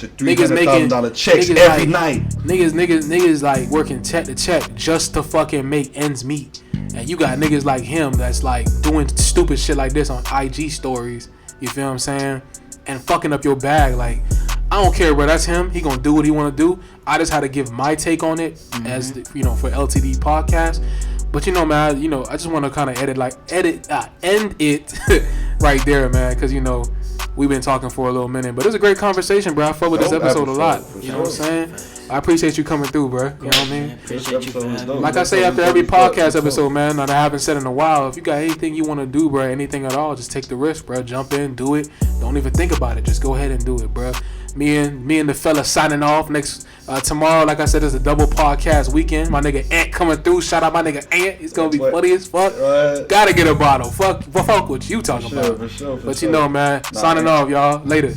S2: $300,000 checks every night.
S1: Niggas like working check to check just to fucking make ends meet. And you got niggas like him that's like doing stupid shit like this on IG stories. You feel what I'm saying? And fucking up your bag. Like, I don't care, bro. That's him. He gonna do what he wanna do. I just had to give my take on it as for LTD podcast. But man, I just want to kind of end it right there, man, because we've been talking for a little minute, but it was a great conversation, bro. I fuck with this episode a lot. You know what I'm saying? I appreciate you coming through, bro. You know what I mean?
S3: Appreciate you for having me.
S1: Like I say after every podcast episode, man, that I haven't said in a while, if you got anything you want to do, bro, anything at all, just take the risk, bro. Jump in, do it. Don't even think about it. Just go ahead and do it, bro. Me and the fella signing off next tomorrow. Like I said, it's a double podcast weekend. My nigga Ant coming through. Shout out my nigga Ant. He's gonna be funny as fuck. Gotta get a bottle. Fuck what you talking about.
S2: For sure.
S1: But man, signing off, y'all. Later.